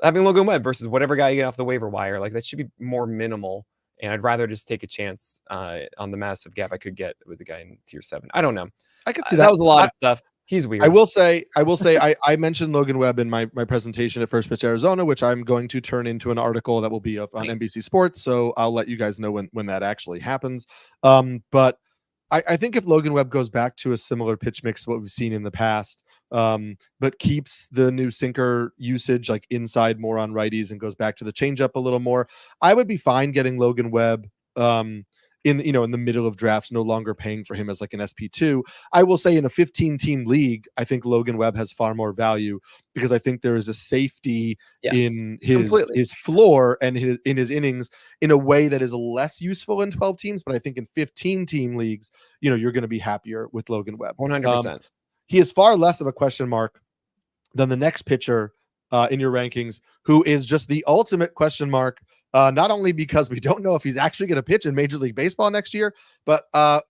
Speaker 2: having Logan Webb versus whatever guy you get off the waiver wire. Like that should be more minimal. And I'd rather just take a chance on the massive gap I could get with the guy in tier 7. I don't know.
Speaker 1: I could see that.
Speaker 2: That was a lot of stuff. He's weird.
Speaker 1: I will say, I mentioned Logan Webb in my presentation at First Pitch Arizona, which I'm going to turn into an article that will be up on NBC Sports. So I'll let you guys know when that actually happens. But I think if Logan Webb goes back to a similar pitch mix to what we've seen in the past, but keeps the new sinker usage like inside more on righties and goes back to the changeup a little more, I would be fine getting Logan Webb in the middle of drafts, no longer paying for him as like an SP2. I will say in a 15-team league, I think Logan Webb has far more value because I think there is a safety in his floor and in his innings in a way that is less useful in 12 teams. But I think in 15-team leagues, you're going to be happier with Logan Webb.
Speaker 2: 100%.
Speaker 1: He is far less of a question mark than the next pitcher in your rankings, who is just the ultimate question mark. Not only because we don't know if he's actually going to pitch in Major League Baseball next year, but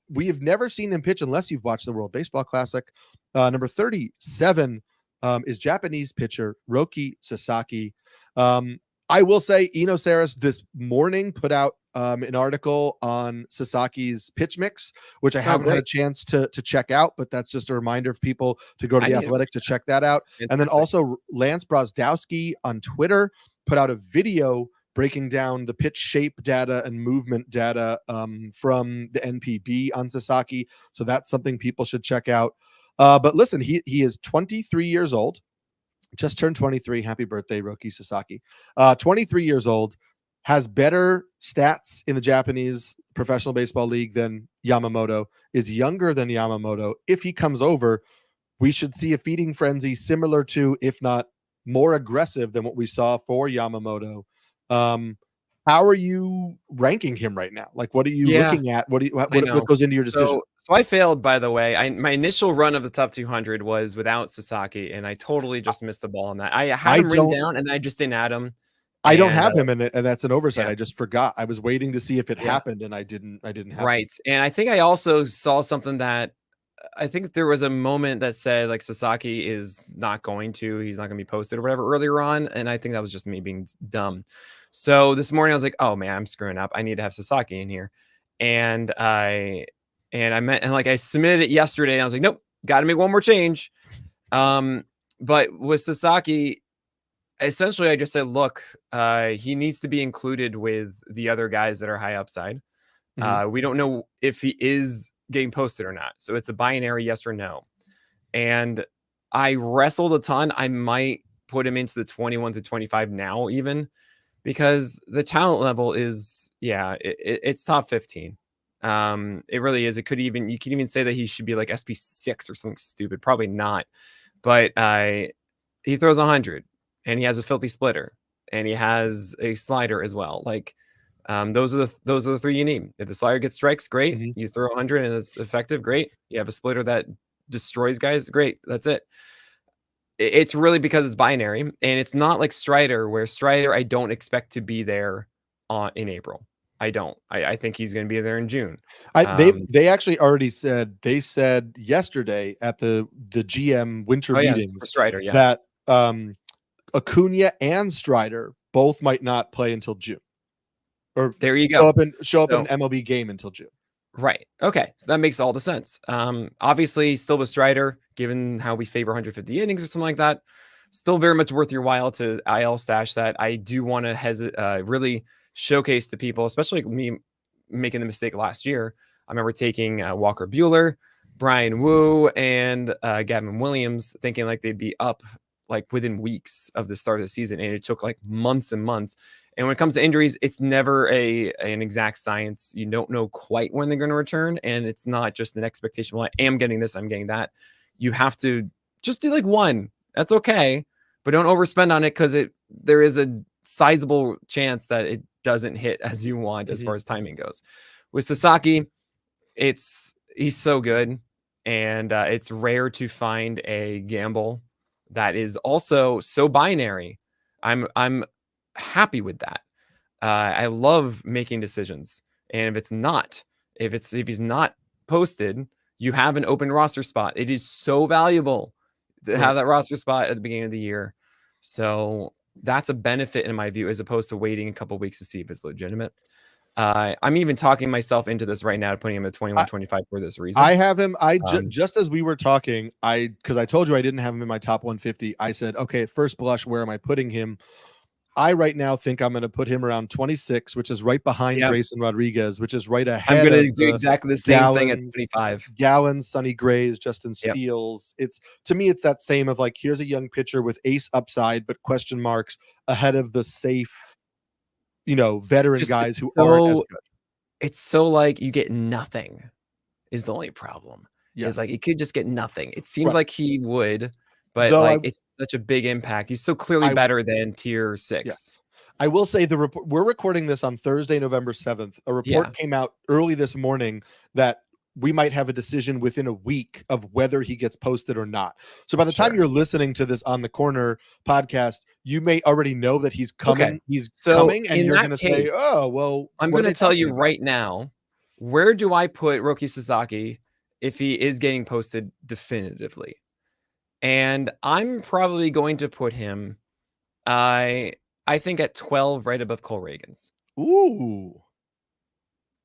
Speaker 1: we have never seen him pitch unless you've watched the World Baseball Classic. Number 37 is Japanese pitcher Roki Sasaki. I will say Eno Saris this morning put out an article on Sasaki's pitch mix, which I haven't had a chance to check out, but that's just a reminder for people to go to The Athletic to check that out. And then also Lance Brozdowski on Twitter put out a video breaking down the pitch shape data and movement data from the NPB on Sasaki. So that's something people should check out. But listen, he is 23 years old, just turned 23. Happy birthday, Roki Sasaki. 23 years old, has better stats in the Japanese Professional Baseball League than Yamamoto, is younger than Yamamoto. If he comes over, we should see a feeding frenzy similar to, if not more aggressive than what we saw for Yamamoto. How are you ranking him right now? Like, what are you looking at? What goes into your decision?
Speaker 2: So I failed, by the way. My initial run of the top 200 was without Sasaki, and I totally just missed the ball on that. I had him written down, and I just didn't add him.
Speaker 1: I don't have him in it, and that's an oversight. I just forgot. I was waiting to see if it happened, and I didn't have
Speaker 2: right. And I think I also saw something that I think there was a moment that said like Sasaki is not going to, he's not going to be posted or whatever earlier on. And I think that was just me being dumb. So this morning I was like, oh man, I'm screwing up. I need to have Sasaki in here. And I submitted it yesterday and I was like, nope, got to make one more change. But with Sasaki, essentially I just said, look, he needs to be included with the other guys that are high upside. We don't know if he is getting posted or not. So it's a binary yes or no. And I wrestled a ton. I might put him into the 21 to 25 now even. because the talent level is, it's top 15. It really is. You could even say that he should be like SP6 or something stupid. Probably not, but he throws 100 and he has a filthy splitter and he has a slider as well. Like, those are the three you need. If the slider gets strikes, great.
Speaker 1: Mm-hmm.
Speaker 2: You throw 100 and it's effective, great. You have a splitter that destroys guys, great. That's it. It's really because it's binary, and it's not like Strider, where Strider I don't expect to be there in April. I don't. I think he's going to be there in June.
Speaker 1: They actually already said, they said yesterday at the GM winter meetings
Speaker 2: for Strider,
Speaker 1: that Acuna and Strider both might not play until June. Or
Speaker 2: there you go.
Speaker 1: Show up in an MLB game until June.
Speaker 2: Right. Okay. So that makes all the sense. Obviously, still with Strider, given how we favor 150 innings or something like that, still very much worth your while to IL stash that. I do want to really showcase to people, especially me making the mistake last year. I remember taking Walker Buehler, Brian Wu, and Gavin Williams, thinking like they'd be up like within weeks of the start of the season, and it took like months and months. And when it comes to injuries, it's never an exact science. You don't know quite when they're going to return, and it's not just an expectation. Well, I am getting this, I'm getting that. You have to just do like one. That's okay, but don't overspend on it, because there is a sizable chance that it doesn't hit as you want as far as timing goes. With Sasaki, he's so good, and it's rare to find a gamble that is also so binary. I'm happy with that. I love making decisions, and if he's not posted, you have an open roster spot. It is so valuable to have that roster spot at the beginning of the year. So that's a benefit in my view, as opposed to waiting a couple weeks to see if it's legitimate. I'm even talking myself into this right now, putting him at 21-25 for this reason.
Speaker 1: I have him. Just as we were talking, because I told you I didn't have him in my top 150. I said, okay, at first blush, where am I putting him? I right now think I'm going to put him around 26, which is right behind Grayson Rodriguez, which is right ahead.
Speaker 2: I'm going to do exactly the same thing at 25.
Speaker 1: Gallons, Sonny Grays, Justin Steels. To me, it's that same of like, here's a young pitcher with ace upside, but question marks ahead of the safe, veteran guys who aren't as good.
Speaker 2: It's so like you get nothing is the only problem.
Speaker 1: Yes.
Speaker 2: It's like you could just get nothing. It seems like he would, but it's such a big impact. He's so clearly better than tier 6.
Speaker 1: Yes. I will say we're recording this on Thursday, November 7th. A report came out early this morning that we might have a decision within a week of whether he gets posted or not. So by the time you're listening to this On the Corner podcast, you may already know that he's coming.
Speaker 2: Okay.
Speaker 1: He's coming, and you're going to say, oh, well,
Speaker 2: I'm going to tell you right now, where do I put Roki Sasaki if he is getting posted definitively? And I'm probably going to put him, I think, at 12, right above Cole Reagans.
Speaker 1: Ooh.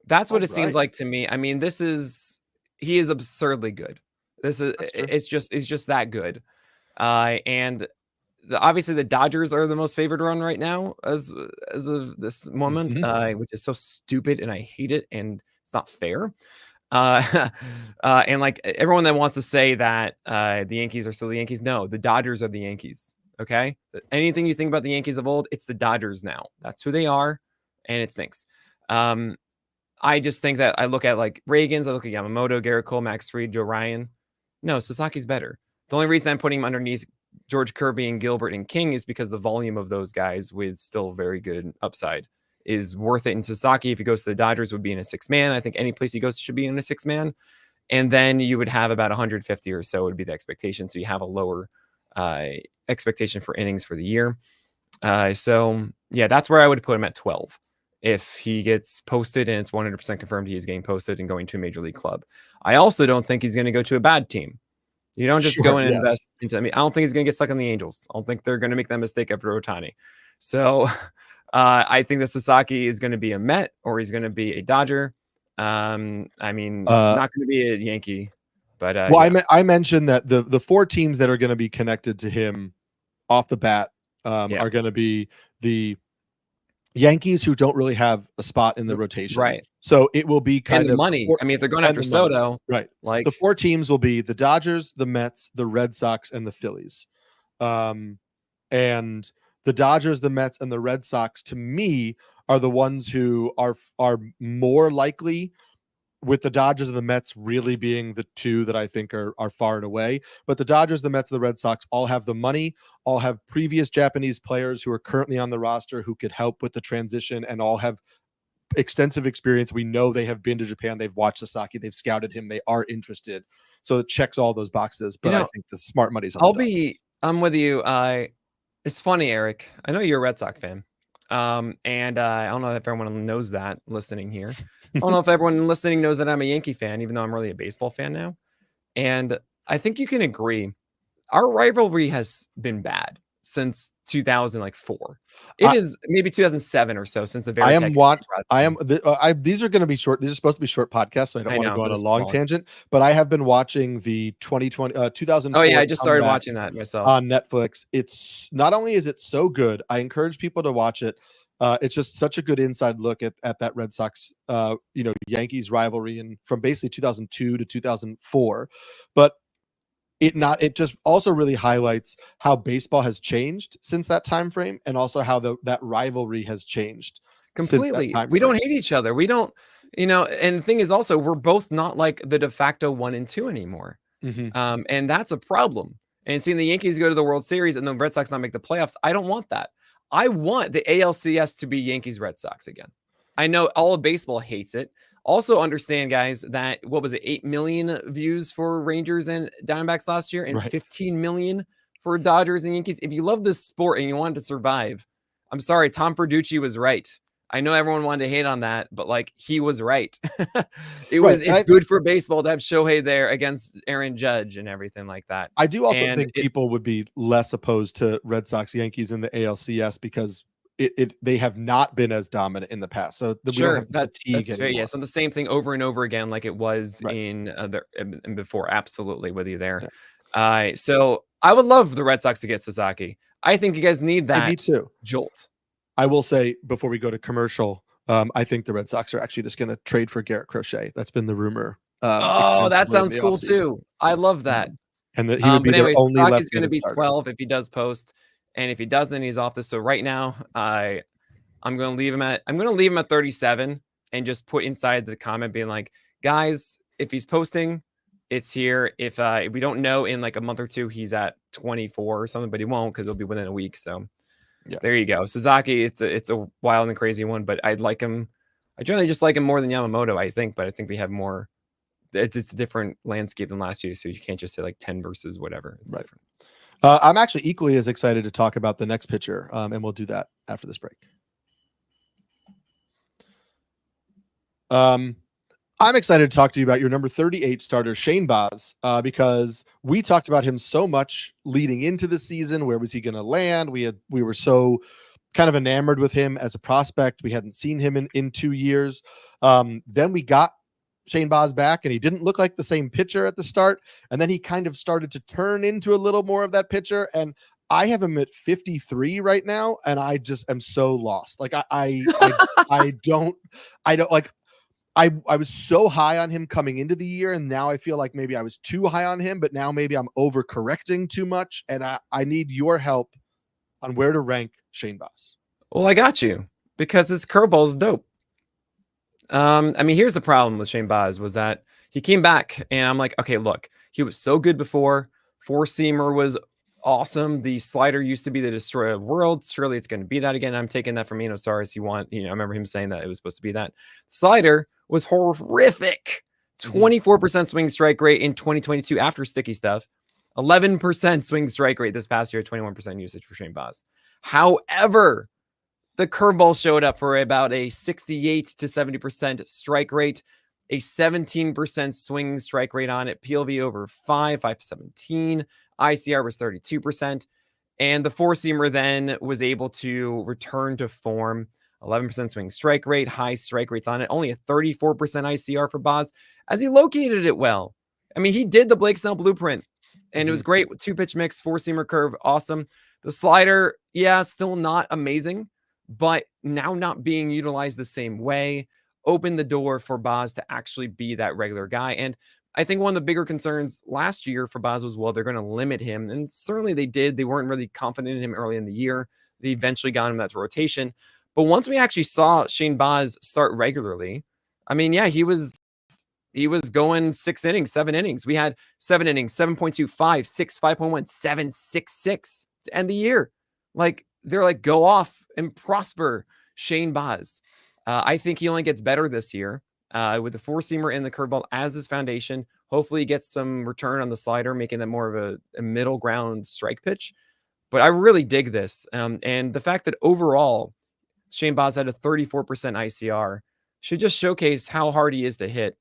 Speaker 2: That's what it seems like to me. I mean, he is absurdly good. It's just that good. And obviously the Dodgers are the most favored run right now as of this moment, which is so stupid, and I hate it, and it's not fair. And like everyone that wants to say that the Yankees are still the Yankees, no, the Dodgers are the Yankees. Okay, anything you think about the Yankees of old, it's the Dodgers now. That's who they are, and it stinks. I just think that I look at like Reagans, I look at Yamamoto, Garrett Cole, Max Fried, Joe Ryan. No, Sasaki's better. The only reason I'm putting him underneath George Kirby and Gilbert and King is because the volume of those guys with still very good upside is worth it. And Sasaki, if he goes to the Dodgers, would be in a 6-man. I think any place he goes should be in a 6-man. And then you would have about 150 or so would be the expectation. So you have a lower expectation for innings for the year. So yeah, that's where I would put him at 12. If he gets posted and it's 100% confirmed he is getting posted and going to a major league club. I also don't think he's going to go to a bad team. You don't just go and invest into, I don't think he's going to get stuck on the Angels. I don't think they're going to make that mistake after Ohtani. So I think that Sasaki is going to be a Met, or he's going to be a Dodger. Not going to be a Yankee. But
Speaker 1: I mentioned that the 4 teams that are going to be connected to him off the bat are going to be the Yankees, who don't really have a spot in the rotation.
Speaker 2: Right.
Speaker 1: So it will be kind of
Speaker 2: money. If they're going after Soto,
Speaker 1: right.
Speaker 2: Like
Speaker 1: the 4 teams will be the Dodgers, the Mets, the Red Sox, and the Phillies. And the Dodgers, the Mets, and the Red Sox, to me, are the ones who are more likely, with the Dodgers and the Mets really being the two that I think are far and away. But the Dodgers, the Mets, and the Red Sox all have the money, all have previous Japanese players who are currently on the roster who could help with the transition, and all have extensive experience. We know they have been to Japan. They've watched Sasaki. They've scouted him. They are interested. So it checks all those boxes. But I think the smart money's on the Dodgers.
Speaker 2: I'm with you. It's funny, Eric. I know you're a Red Sox fan. And I don't know if everyone knows that listening here. I don't know if everyone listening knows that I'm a Yankee fan, even though I'm really a baseball fan now. And I think you can agree, our rivalry has been bad since 2004. It is maybe 2007 or so since the very.
Speaker 1: These are going to be short. These are supposed to be short podcasts, so I don't want to go on a long tangent. But I have been watching the 2004.
Speaker 2: Oh yeah, I just started watching that myself
Speaker 1: on Netflix. It's not only is it so good, I encourage people to watch it. It's just such a good inside look at that Red Sox, Yankees rivalry, and from basically 2002 to 2004. But it just also really highlights how baseball has changed since that time frame, and also how that rivalry has changed
Speaker 2: completely. We don't hate each other. We don't, and the thing is also, we're both not like the de facto 1 and 2 anymore. And that's a problem. And seeing the Yankees go to the World Series and the Red Sox not make the playoffs, I don't want that. I want the ALCS to be Yankees Red Sox again. I know all of baseball hates it. Also understand, guys, that 8 million views for Rangers and Diamondbacks last year, and 15 million for Dodgers and Yankees. If you love this sport and you want to survive, I'm sorry, Tom Perducci was right. I know everyone wanted to hate on that, but he was right. It's good for baseball to have Shohei there against Aaron Judge and everything like that.
Speaker 1: I do also think people would be less opposed to Red Sox Yankees in the ALCS because they have not been as dominant in the past. So that's
Speaker 2: fair. Yes, and the same thing over and over again, like it was in before. Absolutely with you there. Yeah. So I would love the Red Sox to get Sasaki. I think you guys need that.
Speaker 1: Me too.
Speaker 2: Jolt.
Speaker 1: I will say before we go to commercial, I think the Red Sox are actually just going to trade for Garrett Crochet. That's been the rumor.
Speaker 2: That sounds cool too. I love that.
Speaker 1: And he would be their only left.
Speaker 2: He's going to be 12 if he does post. And if he doesn't, he's off this. So right now, I'm going to leave him at 37 and just put inside the comment being like, guys, if he's posting, it's here. If we don't know in like a month or two, he's at 24 or something, but he won't because it'll be within a week. So there you go. Sasaki, it's a wild and crazy one, but I'd like him. I generally just like him more than Yamamoto, I think, but I think we have more. It's a different landscape than last year. So you can't just say like 10 versus whatever. It's different.
Speaker 1: I'm actually equally as excited to talk about the next pitcher, and we'll do that after this break. I'm excited to talk to you about your number 38 starter, Shane Baz, because we talked about him so much leading into the season. Where was he going to land? We were so kind of enamored with him as a prospect. We hadn't seen him in 2 years. Then we got Shane Baz back, and he didn't look like the same pitcher at the start. And then he kind of started to turn into a little more of that pitcher. And I have him at 53 right now, and I just am so lost. Like I was so high on him coming into the year, and now I feel like maybe I was too high on him, but now maybe I'm overcorrecting too much. And I need your help on where to rank Shane Baz.
Speaker 2: Well, I got you, because his curveball is dope. Here's the problem with Shane Baz was that he came back and I'm like, okay, look, he was so good before. Four-seamer was awesome. The slider used to be the destroyer of worlds. Surely it's going to be that again. I'm taking that from Sorry, I remember him saying that it was supposed to be that. Slider was horrific. 24% swing strike rate in 2022 after sticky stuff. 11% swing strike rate this past year, 21% usage for Shane Baz. However, the curveball showed up for about a 68 to 70% strike rate, a 17% swing strike rate on it, PLV over 5.17, ICR was 32%, and the four-seamer then was able to return to form, 11% swing strike rate, high strike rates on it, only a 34% ICR for Baz, as he located it well. He did the Blake Snell blueprint, and it was great with two-pitch mix, four-seamer curve, awesome. The slider, still not amazing, but now not being utilized the same way opened the door for Baz to actually be that regular guy. And I think one of the bigger concerns last year for Baz was, well, they're going to limit him. And certainly they did. They weren't really confident in him early in the year. They eventually got him that rotation. But once we actually saw Shane Baz start regularly, I mean, yeah, he was going 6 innings, 7 innings. We had 7 innings, 7.2, 5, 6, 5.1, 7, 6, 6 to end the year. Like, they're like, go off and prosper, Shane Baz. I think he only gets better this year. With the four-seamer and the curveball as his foundation. Hopefully he gets some return on the slider, making that more of a middle ground strike pitch. But I really dig this. And the fact that overall Shane Baz had a 34% ICR should just showcase how hard he is to hit.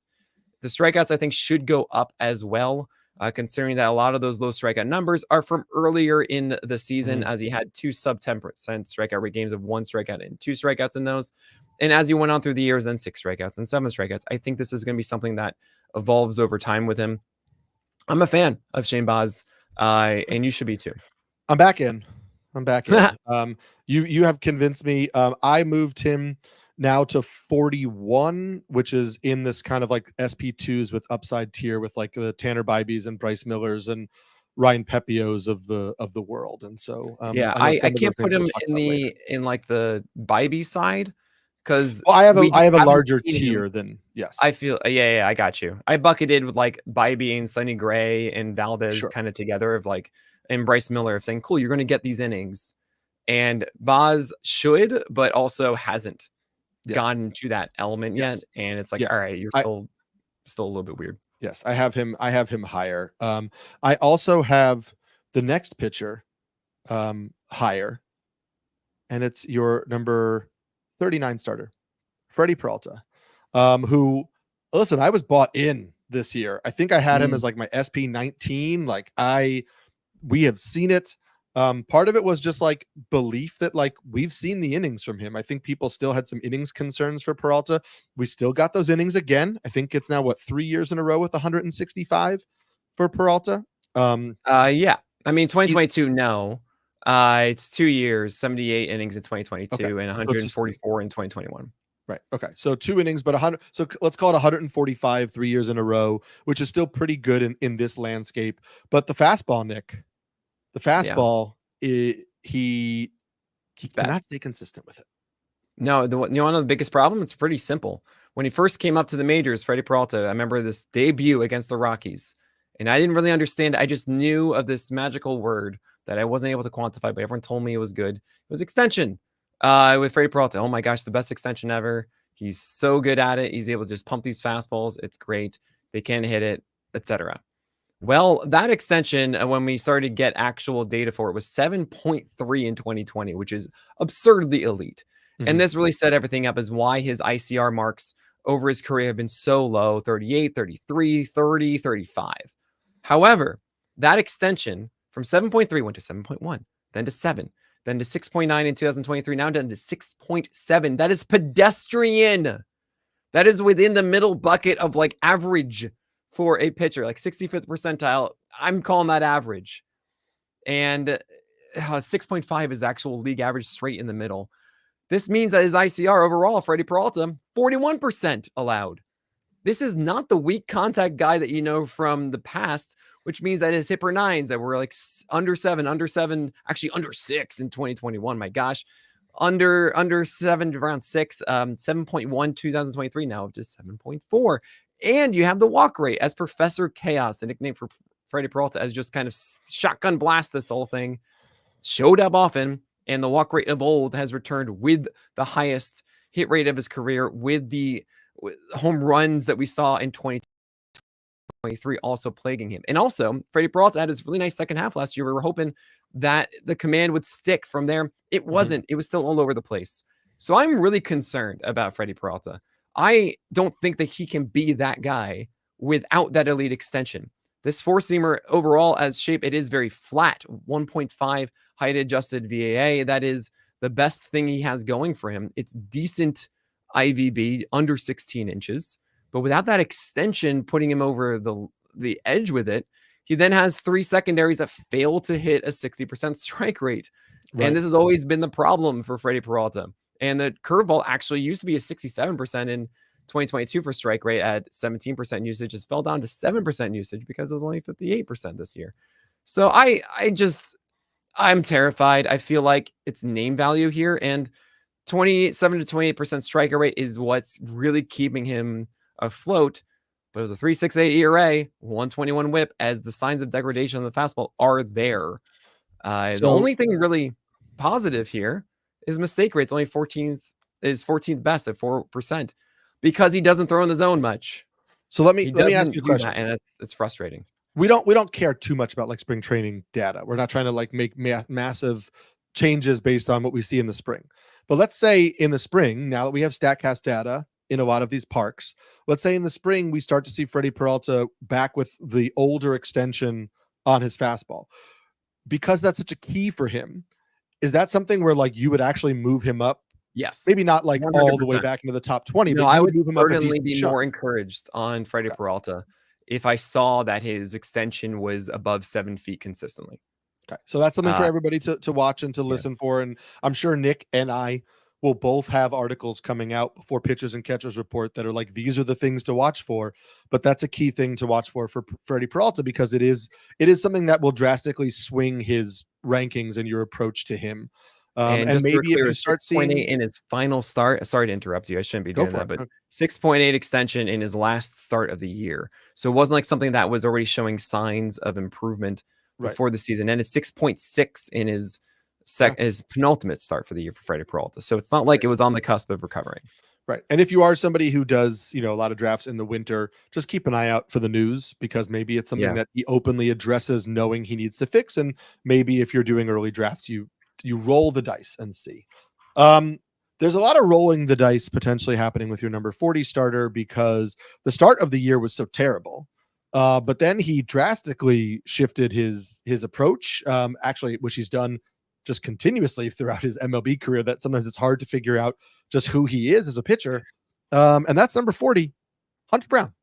Speaker 2: The strikeouts, I think, should go up as well, considering that a lot of those low strikeout numbers are from earlier in the season, as he had 2 sub-10% strikeout rate games of 1 strikeout and 2 strikeouts in those. And as he went on through the years, then 6 strikeouts and 7 strikeouts. I think this is going to be something that evolves over time with him. I'm a fan of Shane Baz, and you should be too.
Speaker 1: I'm back in. You have convinced me. I moved him now to 41, which is in this kind of like SP2s with upside tier with like the Tanner Bibees and Bryce Millers and Ryan Pepios of the world. And so
Speaker 2: I can't put him in like the Bibee side. Because
Speaker 1: I have a larger tier than
Speaker 2: I feel I got you. I bucketed with like Bibee and Sonny Gray and Valdez kind of together of like, and Bryce Miller of saying, cool, you're going to get these innings. And Baz should, but also hasn't gotten to that element yet. And it's like, all right, you're still a little bit weird.
Speaker 1: Yes, I have him higher. I also have the next pitcher higher, and it's your number 39 starter, Freddie Peralta, who, listen, I was bought in this year. I think I had him as like my SP19. Like we have seen it. Part of it was just like belief that like we've seen the innings from him. I think people still had some innings concerns for Peralta. We still got those innings again. I think it's now 3 years in a row with 165 for Peralta.
Speaker 2: Yeah. I mean, 2022, no. It's 2 years, 78 innings in 2022 and 144 in 2021.
Speaker 1: Right. Okay. So 2 innings, but 100. So let's call it 145 3 years in a row, which is still pretty good in this landscape. But the fastball, Nick, he cannot stay consistent with it.
Speaker 2: No, one of the biggest problem, it's pretty simple. When he first came up to the majors, Freddie Peralta, I remember this debut against the Rockies, and I didn't really understand. I just knew of this magical word that I wasn't able to quantify, but everyone told me it was good. It was extension with Freddie Peralta. Oh my gosh, the best extension ever. He's so good at it. He's able to just pump these fastballs. It's great. They can hit it, etc. Well, that extension, when we started to get actual data for it, was 7.3 in 2020, which is absurdly elite. And this really set everything up as why his ICR marks over his career have been so low, 38, 33, 30, 35. However, that extension from 7.3 went to 7.1, then to 7, then to 6.9 in 2023, now down to 6.7. That is pedestrian. That is within the middle bucket of like average for a pitcher, like 65th percentile. I'm calling that average. And 6.5 is actual league average, straight in the middle. This means that his ICR overall, Freddie Peralta, 41% allowed. This is not the weak contact guy that you know from the past, which means that his hit per nines that were like under 7, actually under 6 in 2021. My gosh, under 7 around 6, 7.1 2023, now just 7.4. And you have the walk rate as Professor Chaos, the nickname for Freddie Peralta, as just kind of shotgun blast this whole thing. Showed up often, and the walk rate of old has returned with the highest hit rate of his career, with the home runs that we saw in 2023 also plaguing him. And also, Freddie Peralta had his really nice second half last year. We were hoping that the command would stick from there. It wasn't. It was still all over the place. So I'm really concerned about Freddie Peralta. I don't think that he can be that guy without that elite extension. This four-seamer overall as shape, it is very flat, 1.5 height-adjusted VAA. That is the best thing he has going for him. It's decent IVB, under 16 inches. But without that extension putting him over the edge with it, he then has 3 secondaries that fail to hit a 60% strike rate. Right. And this has always been the problem for Freddie Peralta. And the curveball actually used to be a 67% in 2022 for strike rate at 17% usage has fell down to 7% usage because it was only 58% this year. So I'm terrified. I feel like it's name value here, and 27 to 28% striker rate is what's really keeping him afloat. But it was a 3.68 ERA, 121 WHIP, as the signs of degradation on the fastball are there. The only thing really positive here is mistake rate's only 14th best at 4% because he doesn't throw in the zone much.
Speaker 1: So let me ask you a question,
Speaker 2: and it's frustrating.
Speaker 1: We don't care too much about like spring training data. We're not trying to like make massive changes based on what we see in the spring. But let's say in the spring, now that we have StatCast data in a lot of these parks, let's say in the spring we start to see Freddie Peralta back with the older extension on his fastball. Because that's such a key for him, is that something where like you would actually move him up?
Speaker 2: Yes.
Speaker 1: Maybe not like 100%. All the way back into the top 20,
Speaker 2: no,
Speaker 1: but
Speaker 2: I would
Speaker 1: move him
Speaker 2: certainly
Speaker 1: up
Speaker 2: be more encouraged on Freddie Peralta if I saw that his extension was above 7 feet consistently.
Speaker 1: Okay. So that's something for everybody to watch and to listen for. And I'm sure Nick and I will both have articles coming out before Pitchers and Catchers Report that are like, these are the things to watch for. But that's a key thing to watch for Freddie Peralta, because it is something that will drastically swing his rankings and your approach to him. And maybe if you start seeing
Speaker 2: in his final start, sorry to interrupt you, I shouldn't be doing that, but 6.8 extension in his last start of the year. So it wasn't like something that was already showing signs of improvement before the season. And it's 6.6 in his his penultimate start for the year for Freddie Peralta. So it's not like it was on the cusp of recovering.
Speaker 1: Right. And if you are somebody who does, a lot of drafts in the winter, just keep an eye out for the news, because maybe it's something that he openly addresses, knowing he needs to fix. And maybe if you're doing early drafts, you roll the dice and see. There's a lot of rolling the dice potentially happening with your number 40 starter, because the start of the year was so terrible. But then he drastically shifted his approach, actually, which he's done just continuously throughout his MLB career, that sometimes it's hard to figure out just who he is as a pitcher. And that's number 40, Hunter Brown.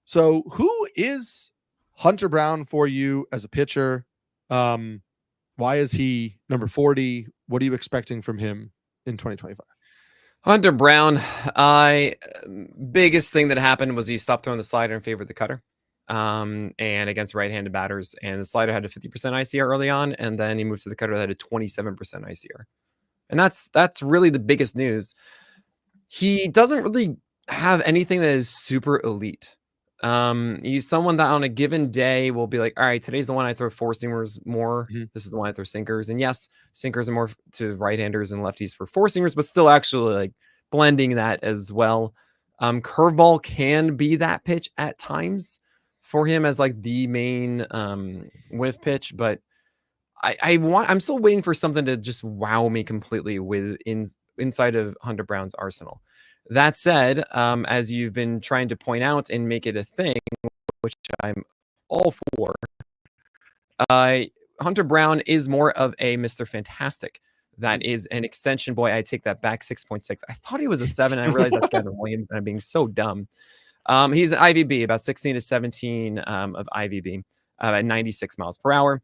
Speaker 1: So who is Hunter Brown for you as a pitcher? Why is he number 40? What are you expecting from him in 2025?
Speaker 2: Hunter Brown, biggest thing that happened was he stopped throwing the slider in favor of the cutter. And against right-handed batters, and the slider had a 50% ICR early on, and then he moved to the cutter that had a 27% ICR. And that's really the biggest news. He doesn't really have anything that is super elite. He's someone that on a given day will be like, all right, today's the one I throw four seamers more. Mm-hmm. This is the one I throw sinkers. And yes, sinkers are more to right-handers and lefties for four seamers, but still actually like blending that as well. Curveball can be that pitch at times for him as like the main whiff pitch, but I'm still waiting for something to just wow me completely inside of Hunter Brown's arsenal. That said, as you've been trying to point out and make it a thing, which I'm all for, Hunter Brown is more of a Mr. Fantastic. That is an extension. Boy, I take that back. 6.6. I thought he was a 7. I realized that's Gavin Williams, and I'm being so dumb. He's an IVB, about 16 to 17 of IVB at 96 miles per hour.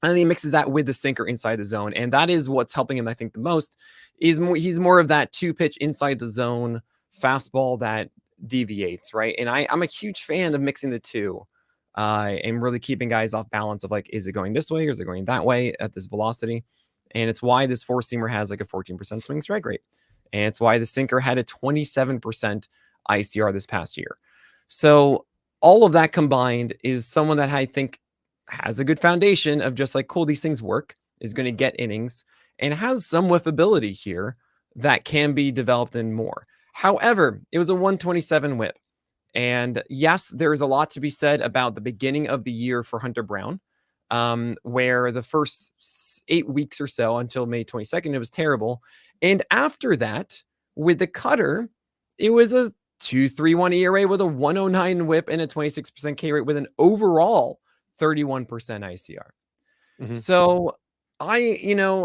Speaker 2: And he mixes that with the sinker inside the zone. And that is what's helping him, I think, the most. He's more of that 2-pitch inside the zone fastball that deviates, right? And I'm a huge fan of mixing the two and really keeping guys off balance of like, is it going this way or is it going that way at this velocity? And it's why this four-seamer has like a 14% swing strike rate. And it's why the sinker had a 27% ICR this past year. So all of that combined is someone that I think has a good foundation of just like, cool, these things work, is going to get innings, and has some whiffability here that can be developed in more. However, it was a 127 whip. And yes, there is a lot to be said about the beginning of the year for Hunter Brown, where the first 8 weeks or so until May 22nd, it was terrible. And after that, with the cutter, it was a 2.31 ERA with a 109 whip and a 26% K rate with an overall 31% ICR. Mm-hmm. So I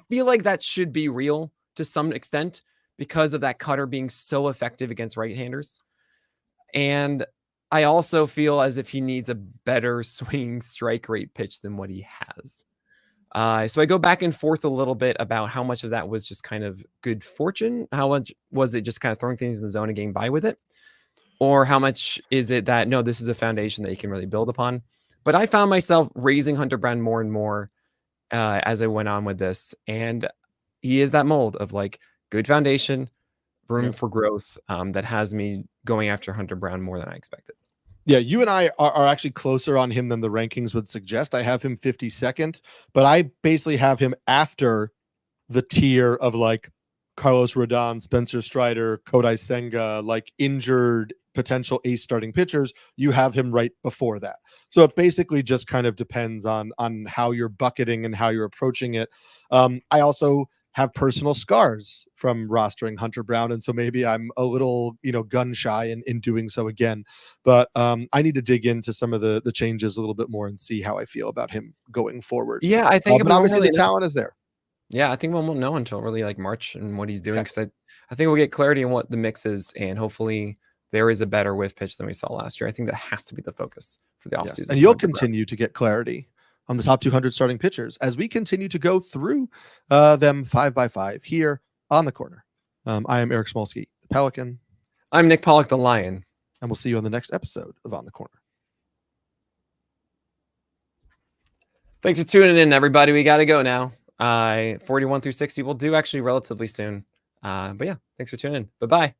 Speaker 2: feel like that should be real to some extent because of that cutter being so effective against right-handers. And I also feel as if he needs a better swing strike rate pitch than what he has. So I go back and forth a little bit about how much of that was just kind of good fortune. How much was it just kind of throwing things in the zone and getting by with it? Or how much is it that, no, this is a foundation that you can really build upon? But I found myself raising Hunter Brown more and more as I went on with this. And he is that mold of like good foundation, room for growth that has me going after Hunter Brown more than I expected.
Speaker 1: Yeah, you and I are actually closer on him than the rankings would suggest. I have him 52nd, but I basically have him after the tier of like Carlos Rodon, Spencer Strider, Kodai Senga, like injured potential ace starting pitchers. You have him right before that. So it basically just kind of depends on how you're bucketing and how you're approaching it. I also have personal scars from rostering Hunter Brown, and so maybe I'm a little, gun shy in doing so again. But I need to dig into some of the changes a little bit more and see how I feel about him going forward.
Speaker 2: Yeah, I think
Speaker 1: but obviously the talent is there.
Speaker 2: Yeah, I think we won't know until really like March and what he's doing, because I think we'll get clarity on what the mix is, and hopefully there is a better whiff pitch than we saw last year. I think that has to be the focus for the offseason.
Speaker 1: And you'll continue to get clarity on the top 200 starting pitchers as we continue to go through them 5 by 5 here on the corner. I am Eric Samulski, the Pelican.
Speaker 2: I'm Nick Pollack, the Lion.
Speaker 1: And we'll see you on the next episode of On the Corner.
Speaker 2: Thanks for tuning in, everybody. We got to go now. 41 through 60 we'll do actually relatively soon. But yeah, thanks for tuning in. Bye-bye.